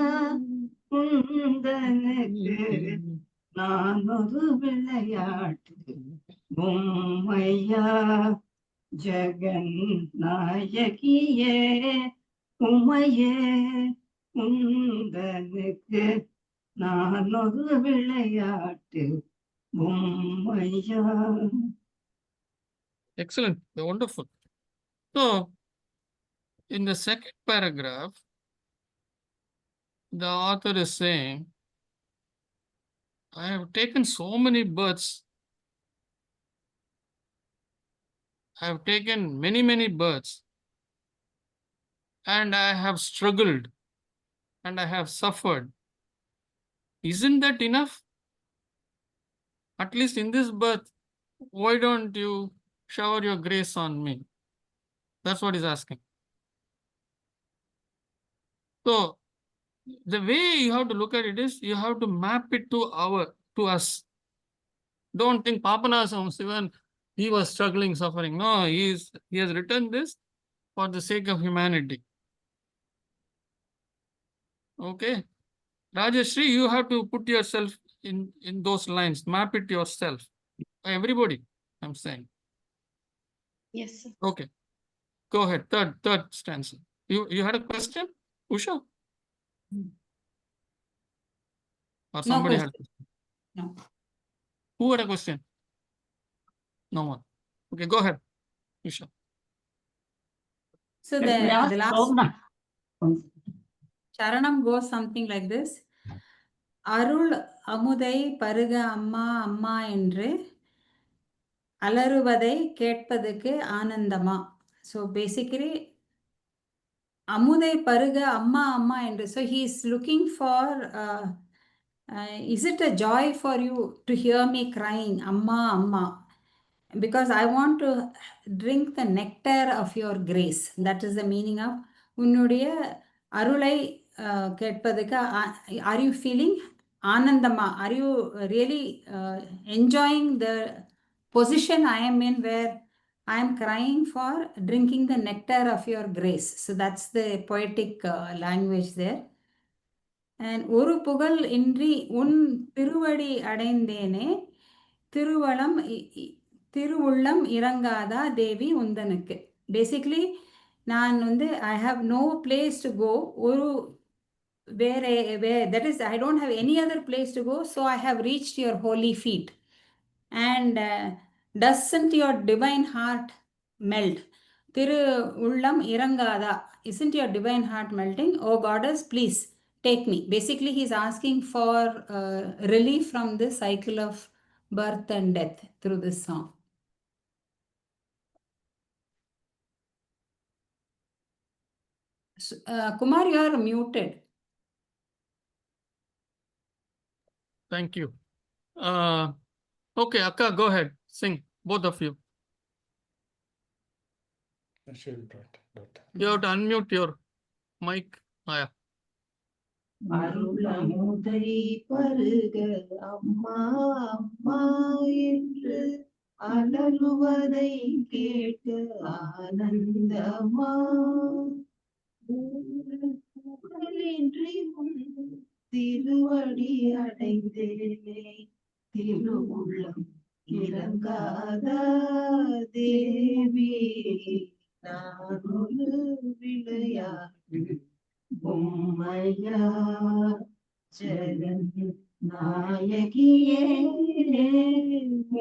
உந்தனுக்கு நான் ஒரு விளையாட்டு பொம்மையா, ஜெகன் நாயகியே உமையே உந்தனுக்கு நான் ஒரு விளையாட்டு பொம்மையா. Excellent, wonderful. So, in the second paragraph, the author is saying, I have taken so many births. I have taken many births, and I have struggled, and I have suffered. Isn't that enough? At least in this birth, why don't you shower your grace on me? That's what he's asking. So, the way you have to look at it is, you have to map it to us. Don't think Papanasam Sivan, he was struggling, suffering. No, he has written this for the sake of humanity. Okay. Rajashri, you have to put yourself in those lines, map it yourself. Everybody, I'm saying. Yes, sir. Okay. Go ahead. Third stanza. You had a question, Usha? Or No somebody had a question. question? No. Who had a question? No one. Okay, go ahead, Usha. So Let me ask the last Shobna. Charanam goes something like this. அருள் அமுதை பருக அம்மா அம்மா என்று அலறுவதை கேட்பதுக்கு ஆனந்தமா. So basically, அமுதை பருக அம்மா அம்மா என்று. So he is looking for, is it a joy for you to hear me crying, amma amma? Because I want to drink the nectar of your grace. That is the meaning of உன்னுடைய அருளை கேட்பதுக்கு. Are you feeling ஆனந்தமா? Are you really enjoying the position I am in, where I am crying for drinking the nectar of your grace? So that's the poetic language there. And ஒரு புகழ் இன்றி உன் திருவடி அடைந்தேனே, திருவளம் திருவுள்ளம் இறங்காதா தேவி உந்தனுக்கு. Basically நான் வந்து I have no place to go. ஒரு where that is, I don't have any other place to go, so I have reached your holy feet. And doesn't your divine heart melt? Thiru ullam irangada. Isn't your divine heart melting? Oh goddess, please take me. Basically, he's asking for relief from this cycle of birth and death through this song. So, Kumar, you are muted. Thank you. Okay, Akka, go ahead. Sing, both of you. You have to unmute your mic. Yeah. அருளமுதை பருக அம்மா அம்மா என்று அலறுவதை கேட்க ஆனந்தமா புகழின்றி உன் திருவடி அடைந்தேனே திருவுள்ளம் இறங்காத தேவி நான் ஒரு விளையாட்டு பொம்மையா ஜெகன் நாயகியே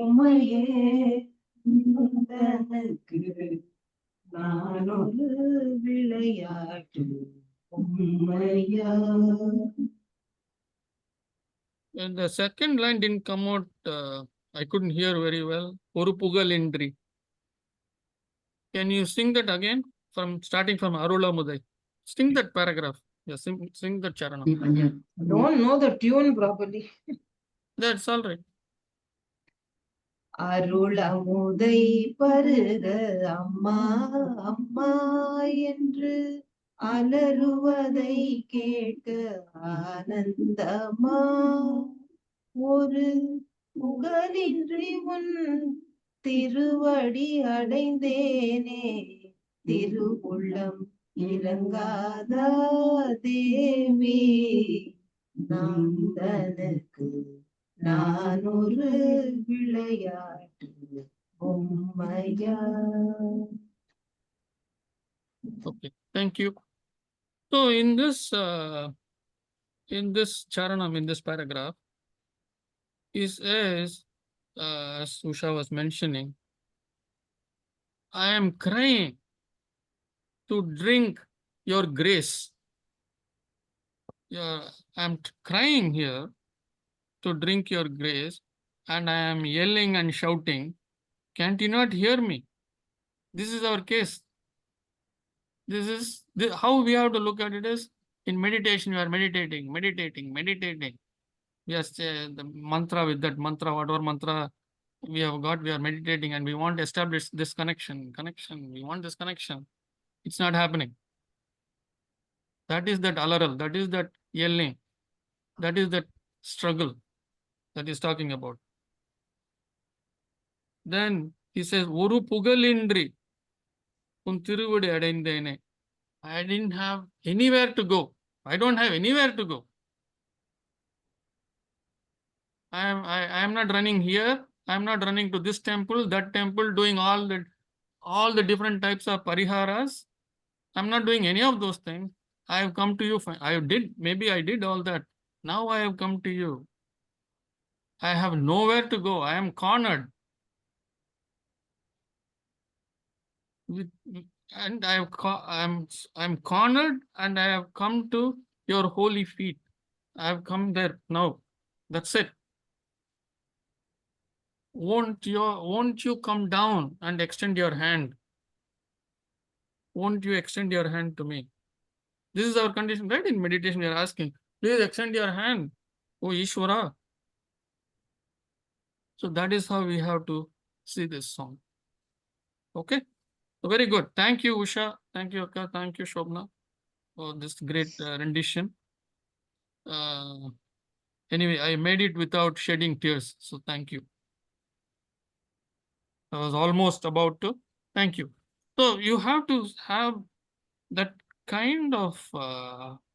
உமையே தனக்கு நான் ஒரு விளையாட்டு பொம்மையா. And the second line didn't come out. I couldn't hear very well. Oru pugalindri. Can you sing that again from starting from Arula Mudai? Sing that paragraph. Yeah, sing that charanam. I don't know the tune properly. That's all right. அருளமுதை பருக அம்மா அம்மா என்று அலறுவதை கேட்க ஆனந்தமா ஒரு புகழின்றி உன் திருவடி அடைந்தேனே திருவுள்ளம் இறங்காத தேவி நந்தனுக்கு நான் ஒரு விளையாட்டு பொம்மையா. Okay, thank you. So in this charanam, in this paragraph, he says, as Usha was mentioning, I am crying to drink your grace. I'm crying here to drink your grace, and I am yelling and shouting. Can't you not hear me? This is our case. This is how we have to look at it is in meditation. We are meditating. Yes, the mantra, with that mantra, whatever mantra we have got, we are meditating and we want to establish this connection. We want this connection. It's not happening. That is that alaral, that is that yelling, that is that struggle that he's talking about. Then he says, Oru pugalindri un tiruvadi adaindene. I didn't have anywhere to go. I don't have anywhere to go. I am not running here. I am not running to this temple, that temple, doing all the different types of pariharas. I'm not doing any of those things. I have come to you. Maybe I did all that. Now I have come to you. I have nowhere to go. I am cornered. And I'm cornered, and I have come to your holy feet. I have come there now. That's it. Won't you come down and extend your hand? Won't you extend your hand to me? This is our condition, right? In meditation, we are asking, please extend your hand, O Ishvara. So that is how we have to see this song. Okay? So very good. Thank you, Usha. Thank you, Akka. Thank you, Shobna, for this great rendition. Anyway, I made it without shedding tears. So thank you. I was almost about to. Thank you. So you have to have that kind of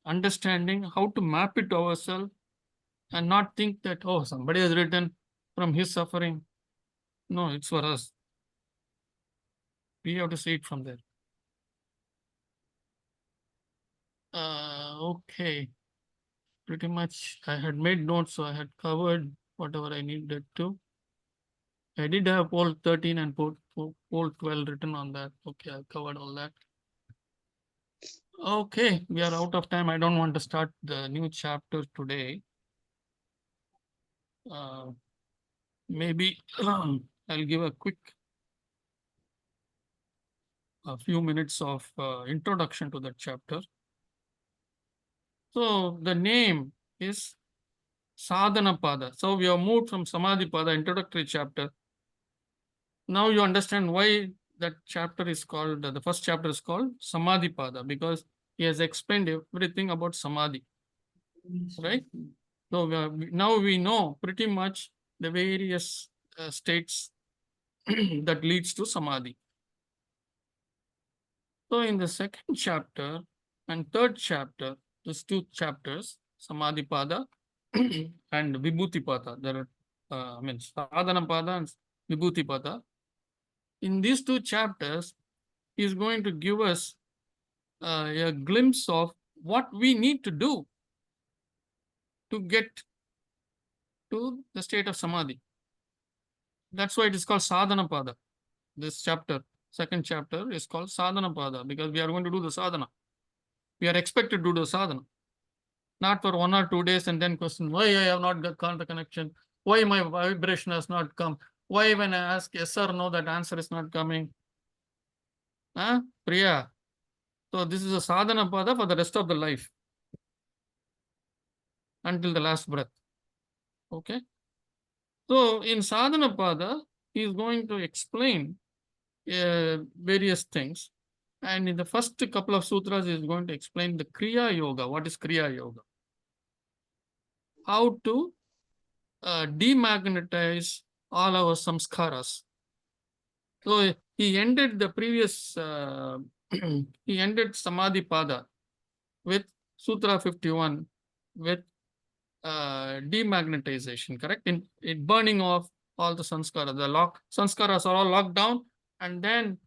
understanding how to map it to ourselves and not think that, oh, somebody has written from his suffering. No, it's for us. We have to see it from there. Okay. Pretty much I had made notes, so I had covered whatever I needed to. I did have poll 13 and poll 12 written on that. Okay, I covered all that. Okay, we are out of time. I don't want to start the new chapter today. Maybe I'll give a few minutes of introduction to that chapter. So the name is Sadhana Pada. So we have moved from Samadhi Pada, introductory chapter. Now you understand why that chapter is called, the first chapter is called Samadhi Pada, because he has explained everything about Samadhi, right? So now we know pretty much the various states that leads to Samadhi. So in the second chapter and third chapter, these two chapters, Samadhi Pada and Vibhuti Pada, there are, Sadhana Pada and Vibhuti Pada. In these two chapters, he is going to give us a glimpse of what we need to do to get to the state of Samadhi. That's why it is called Sadhana Pada. This chapter, second chapter, is called Sadhana Pada because we are going to do the sadhana. We are expected to do the sadhana. Not for 1 or 2 days and then question why I have not got the connection, why my vibration has not come, why when I ask yes or no, that answer is not coming. Huh? Priya. So this is a sadhana pada for the rest of the life until the last breath. Okay. So in sadhana pada, he is going to explain various things. And in the first couple of sutras, he is going to explain the Kriya Yoga. What is Kriya Yoga? How to demagnetize all our samskaras. So he ended the previous, he ended Samadhi Pada with Sutra 51 with demagnetization, correct? In burning off all the sanskaras. The sanskaras are all locked down, and then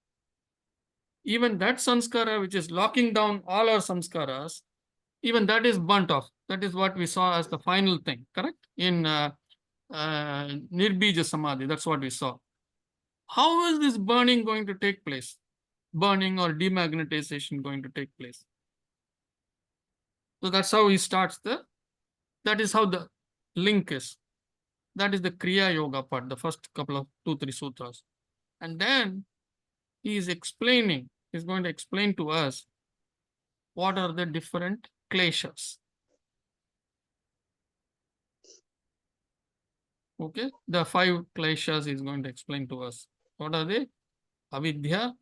even that sanskara which is locking down all our samskaras, even that is burnt off. That is what we saw as the final thing, correct? In Nirbija Samadhi, that's what we saw. How is this burning going to take place? Burning or demagnetization going to take place? So that's how he starts that is how the link is. That is the Kriya Yoga part, the first couple of 2-3 sutras. And then he is explaining, he's going to explain to us what are the different kleshas. Okay, the 5 kleshas is going to explain to us. What are they? Avidya,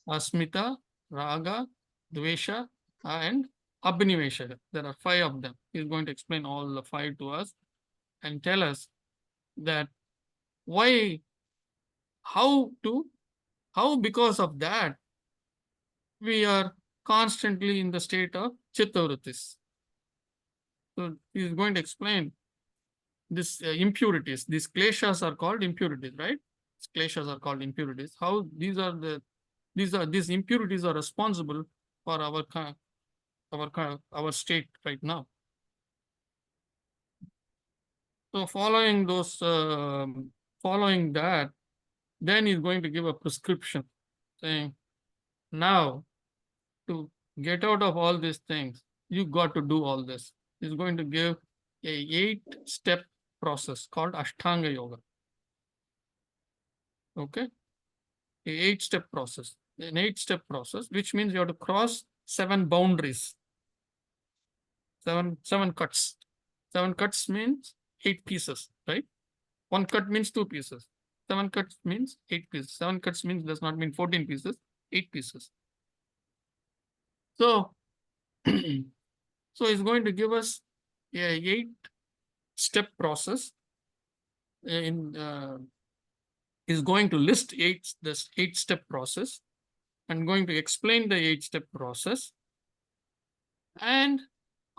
Asmita, Raga, Dvesha, and Abhinivesha. There are 5 of them. He's going to explain all the 5 to us and tell us that why, how because of that, we are constantly in the state of chittavrittis. So he's going to explain this impurities. These kleshas are called impurities, right? Kleshas are called impurities. How these impurities are responsible for our state right now. So following that, then he's going to give a prescription saying, now to get out of all these things, you got to do all this. He's going to give a 8-step process called Ashtanga Yoga. Okay, a 8-step process. An 8-step process, which means you have to cross 7 boundaries. 7 cuts. 7 cuts means 8 pieces, right? 1 cut means 2 pieces. 7 cuts means 8 pieces. 7 cuts means does not mean 14 pieces, 8 pieces. So, so it's going to give us a 8-step process. Is going to list this 8-step process and going to explain the 8-step process. And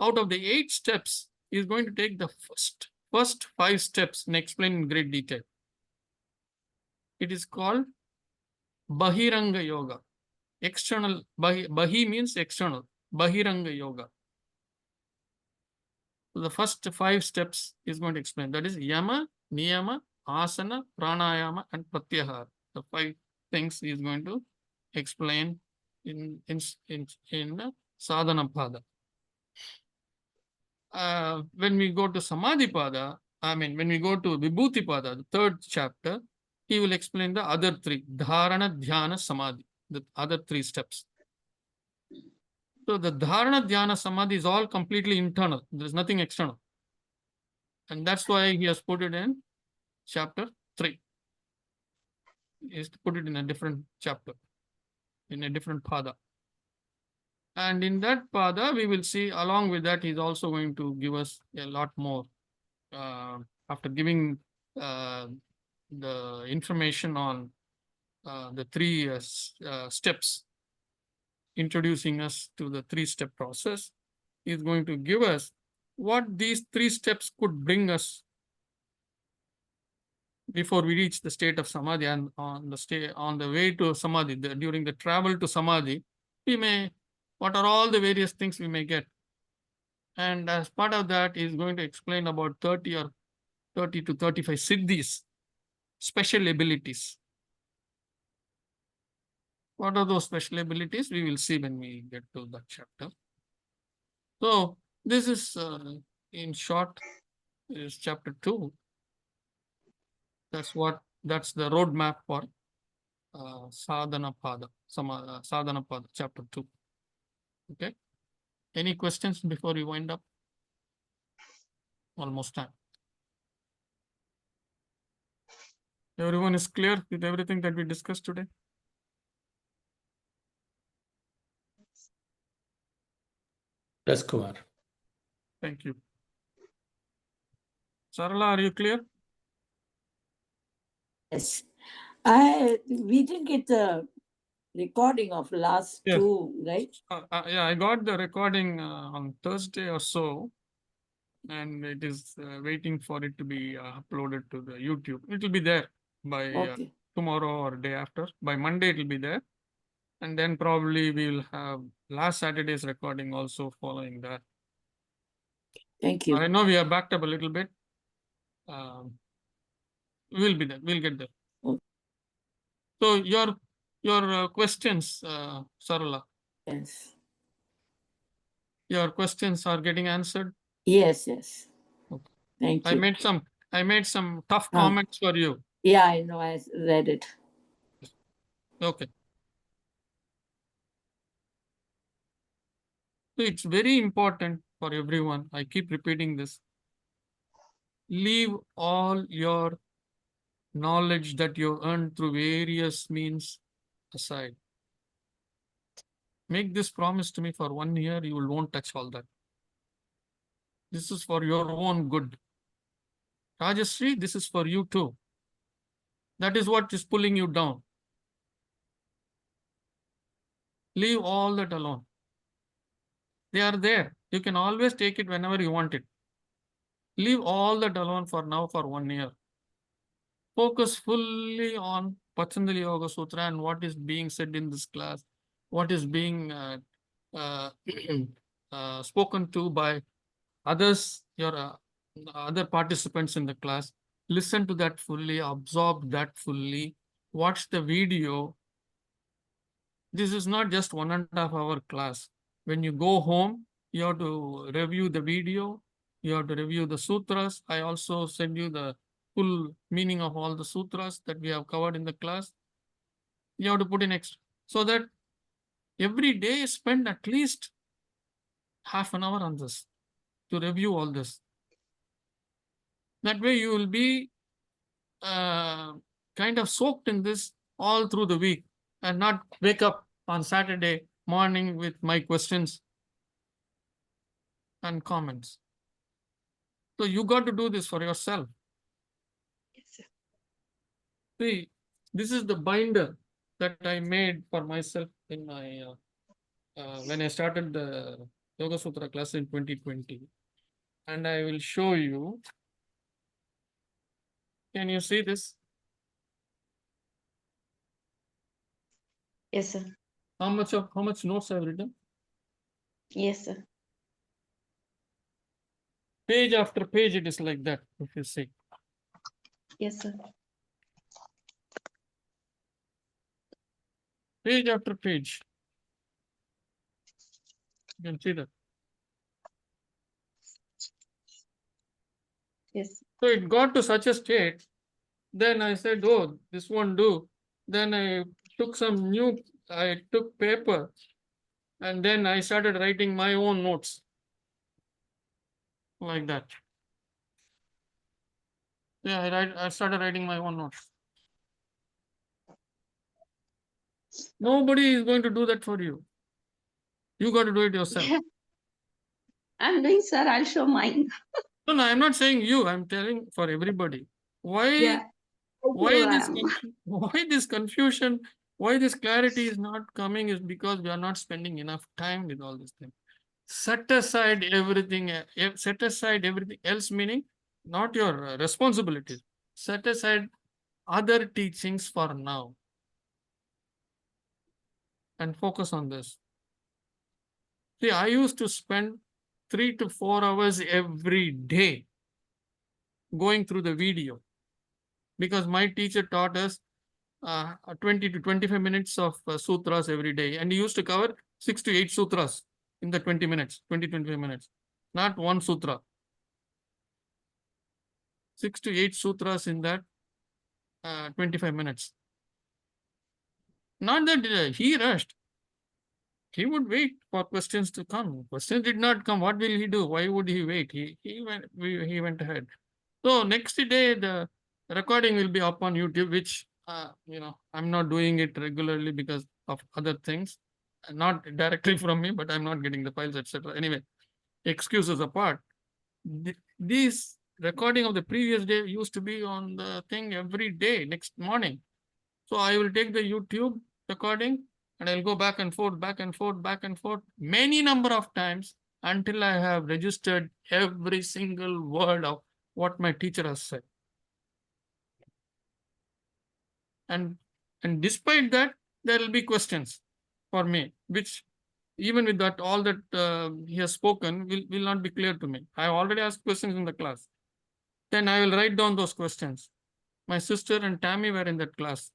out of the 8 steps, is going to take the first 5 steps and explain in great detail. It is called Bahiranga Yoga. External, Bahi means external, Bahiranga Yoga. So the first 5 steps is going to explain. That is Yama, Niyama, Asana, Pranayama, and Pratyahara. The 5 things he is going to explain in Sadhana Pada. When we go to Samadhi Pada, when we go to Vibhuti Pada, the 3rd chapter, he will explain the other 3, Dharana, Dhyana, Samadhi, the other 3 steps. So the Dharana, Dhyana, Samadhi is all completely internal. There is nothing external. And that's why he has put it in chapter 3. He has put it in a different chapter, in a different pada. And in that pada, we will see along with that, he's also going to give us a lot more. After giving the information on the 3 steps, introducing us to the 3-step process, is going to give us what these 3 steps could bring us before we reach the state of samadhi. And on the way to samadhi, during the travel to samadhi, what are all the various things we may get. And as part of that, he is going to explain about 30 to 35 siddhis, special abilities. What are those special abilities? We will see when we get to that chapter. So this is, in short, is chapter 2. That's the roadmap for sadhana pada, sadhana pada, chapter 2. Okay. Any questions before we wind up? Almost time. Everyone is clear with everything that we discussed today? Yes, Kumar. Thank you. Sarala, are you clear? Yes. We didn't get the recording of last Yes. 2, right? Yeah, I got the recording on Thursday or so, and it is waiting for it to be uploaded to the YouTube. It will be there by Okay. tomorrow or day after. By Monday, it will be there. And then probably we'll have last Saturday's recording also following that. Thank you. I know we are backed up a little bit. We'll be there. We'll get there. Okay. So your questions, Sarala. Yes. Your questions are getting answered. Yes, yes. Okay. Thank I you. made some tough comments for you. Yeah, I know. I read it. Okay. So it's very important for everyone. I keep repeating this. Leave all your knowledge that you earned through various means aside. Make this promise to me for 1 year, you won't touch all that. This is for your own good. Rajashree, this is for you too. That is what is pulling you down. Leave all that alone. They are there. You can always take it whenever you want it. Leave all that alone for now for 1 year. Focus fully on Patanjali Yoga Sutra and what is being said in this class, what is being spoken to by others, your other participants in the class. Listen to that fully, absorb that fully, watch the video. This is not just 1.5 hour class. When you go home, you have to review the video, you have to review the sutras. I also send you the full meaning of all the sutras that we have covered in the class. You have to put in extra, so that every day spend at least half an hour on this to review all this. That way you will be kind of soaked in this all through the week and not wake up on Saturday morning with my questions and comments. So you got to do this for yourself. Yes, sir. See, this is the binder that I made for myself in my when I started the Yoga Sutra class in 2020. And I will show you. Can you see this? Yes, sir. How much notes I've written? Yes, sir. Page after page, it is like that, if you see. Yes, sir. Page after page. You can see that. Yes. So it got to such a state. Then I said, oh, this won't do. Then I took paper, and then I started writing my own notes like that. Yeah, I started writing my own notes. Nobody is going to do that for you. You got to do it yourself. Yeah. I'm doing, sir. I'll show mine. No, I'm not saying you. I'm telling for everybody. Why? Yeah. Why this confusion? Why this clarity is not coming is because we are not spending enough time with all these things. Set aside everything. Set aside everything else, meaning not your responsibilities. Set aside other teachings for now and focus on this. See, I used to spend 3 to 4 hours every day going through the video because my teacher taught us 20 to 25 minutes of sutras every day, and he used to cover 6 to 8 sutras in the 20 minutes, 25 minutes, not one sutra. 6 to 8 sutras in that 25 minutes. Not that he rushed. He would wait for questions to come. Questions did not come. What will he do? Why would he wait? He went ahead. So next day the recording will be up on YouTube, which I'm not doing it regularly because of other things, not directly from me, but I'm not getting the files, etc. Anyway, excuses apart, this recording of the previous day used to be on the thing every day next morning. So I will take the YouTube recording and I'll go back and forth, back and forth, back and forth, many number of times until I have registered every single word of what my teacher has said. And despite that, there will be questions for me, which even with that, all that he has spoken will not be clear to me. I already asked questions in the class. Then I will write down those questions. My sister and Tammy were in that class.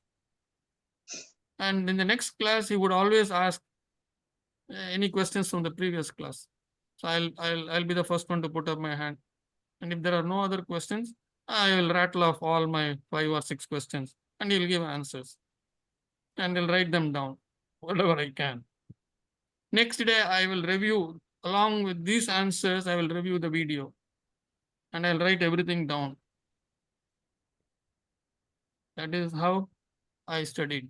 And in the next class, he would always ask any questions from the previous class. So I'll be the first one to put up my hand. And if there are no other questions, I will rattle off all my 5 or 6 questions and he'll give answers. And I'll write them down, whatever I can. Next day, I will review, along with these answers, I will review the video. And I'll write everything down. That is how I studied.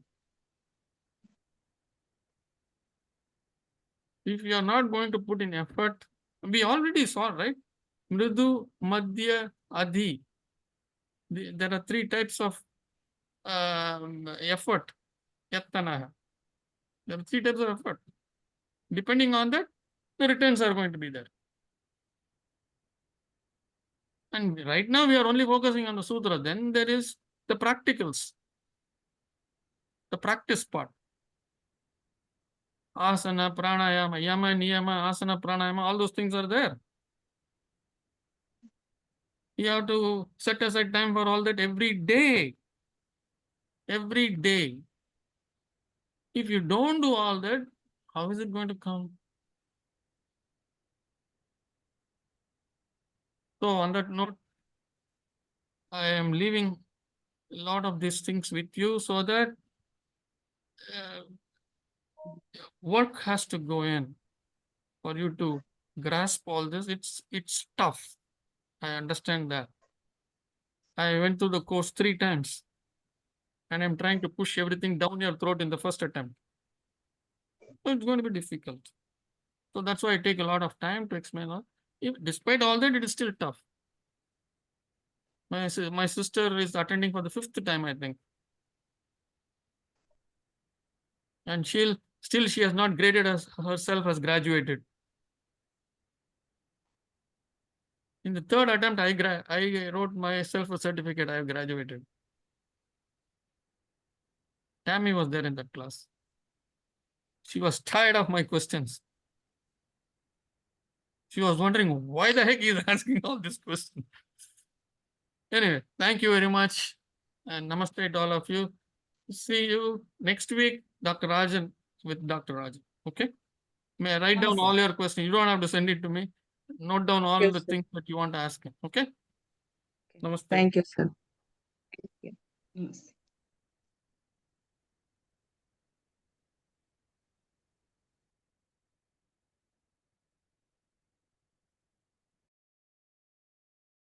If you are not going to put in effort, we already saw, right? Mridu, Madhya, Adhi. There are 3 types of effort. Yattanaha. There are 3 types of effort. Depending on that, the returns are going to be there. And right now we are only focusing on the sutra. Then there is the practicals, the practice part. Asana, pranayama, yama, niyama, asana, pranayama, all those things are there. You have to set aside time for all that every day. Every day. If you don't do all that, how is it going to come? So on that note, I am leaving a lot of these things with you so that work has to go in for you to grasp all this. It's tough. I understand that. I went through the course 3 times and I'm trying to push everything down your throat in the first attempt. So it's going to be difficult. So that's why I take a lot of time to explain all. Despite all that, it is still tough. My sister is attending for the 5th time, I think. And she has not graded herself as graduated. In the 3rd attempt, I wrote myself a certificate, I have graduated. Tammy was there in that class. She was tired of my questions. She was wondering why the heck he is asking all these questions. Anyway, thank you very much. And namaste to all of you. See you next week, Dr. Rajan, with Dr. Rajan. Okay? May I write down all your questions? You don't have to send it to me. Note down all the things that you want to ask him. Okay? Namaste. Thank you, sir. Yes.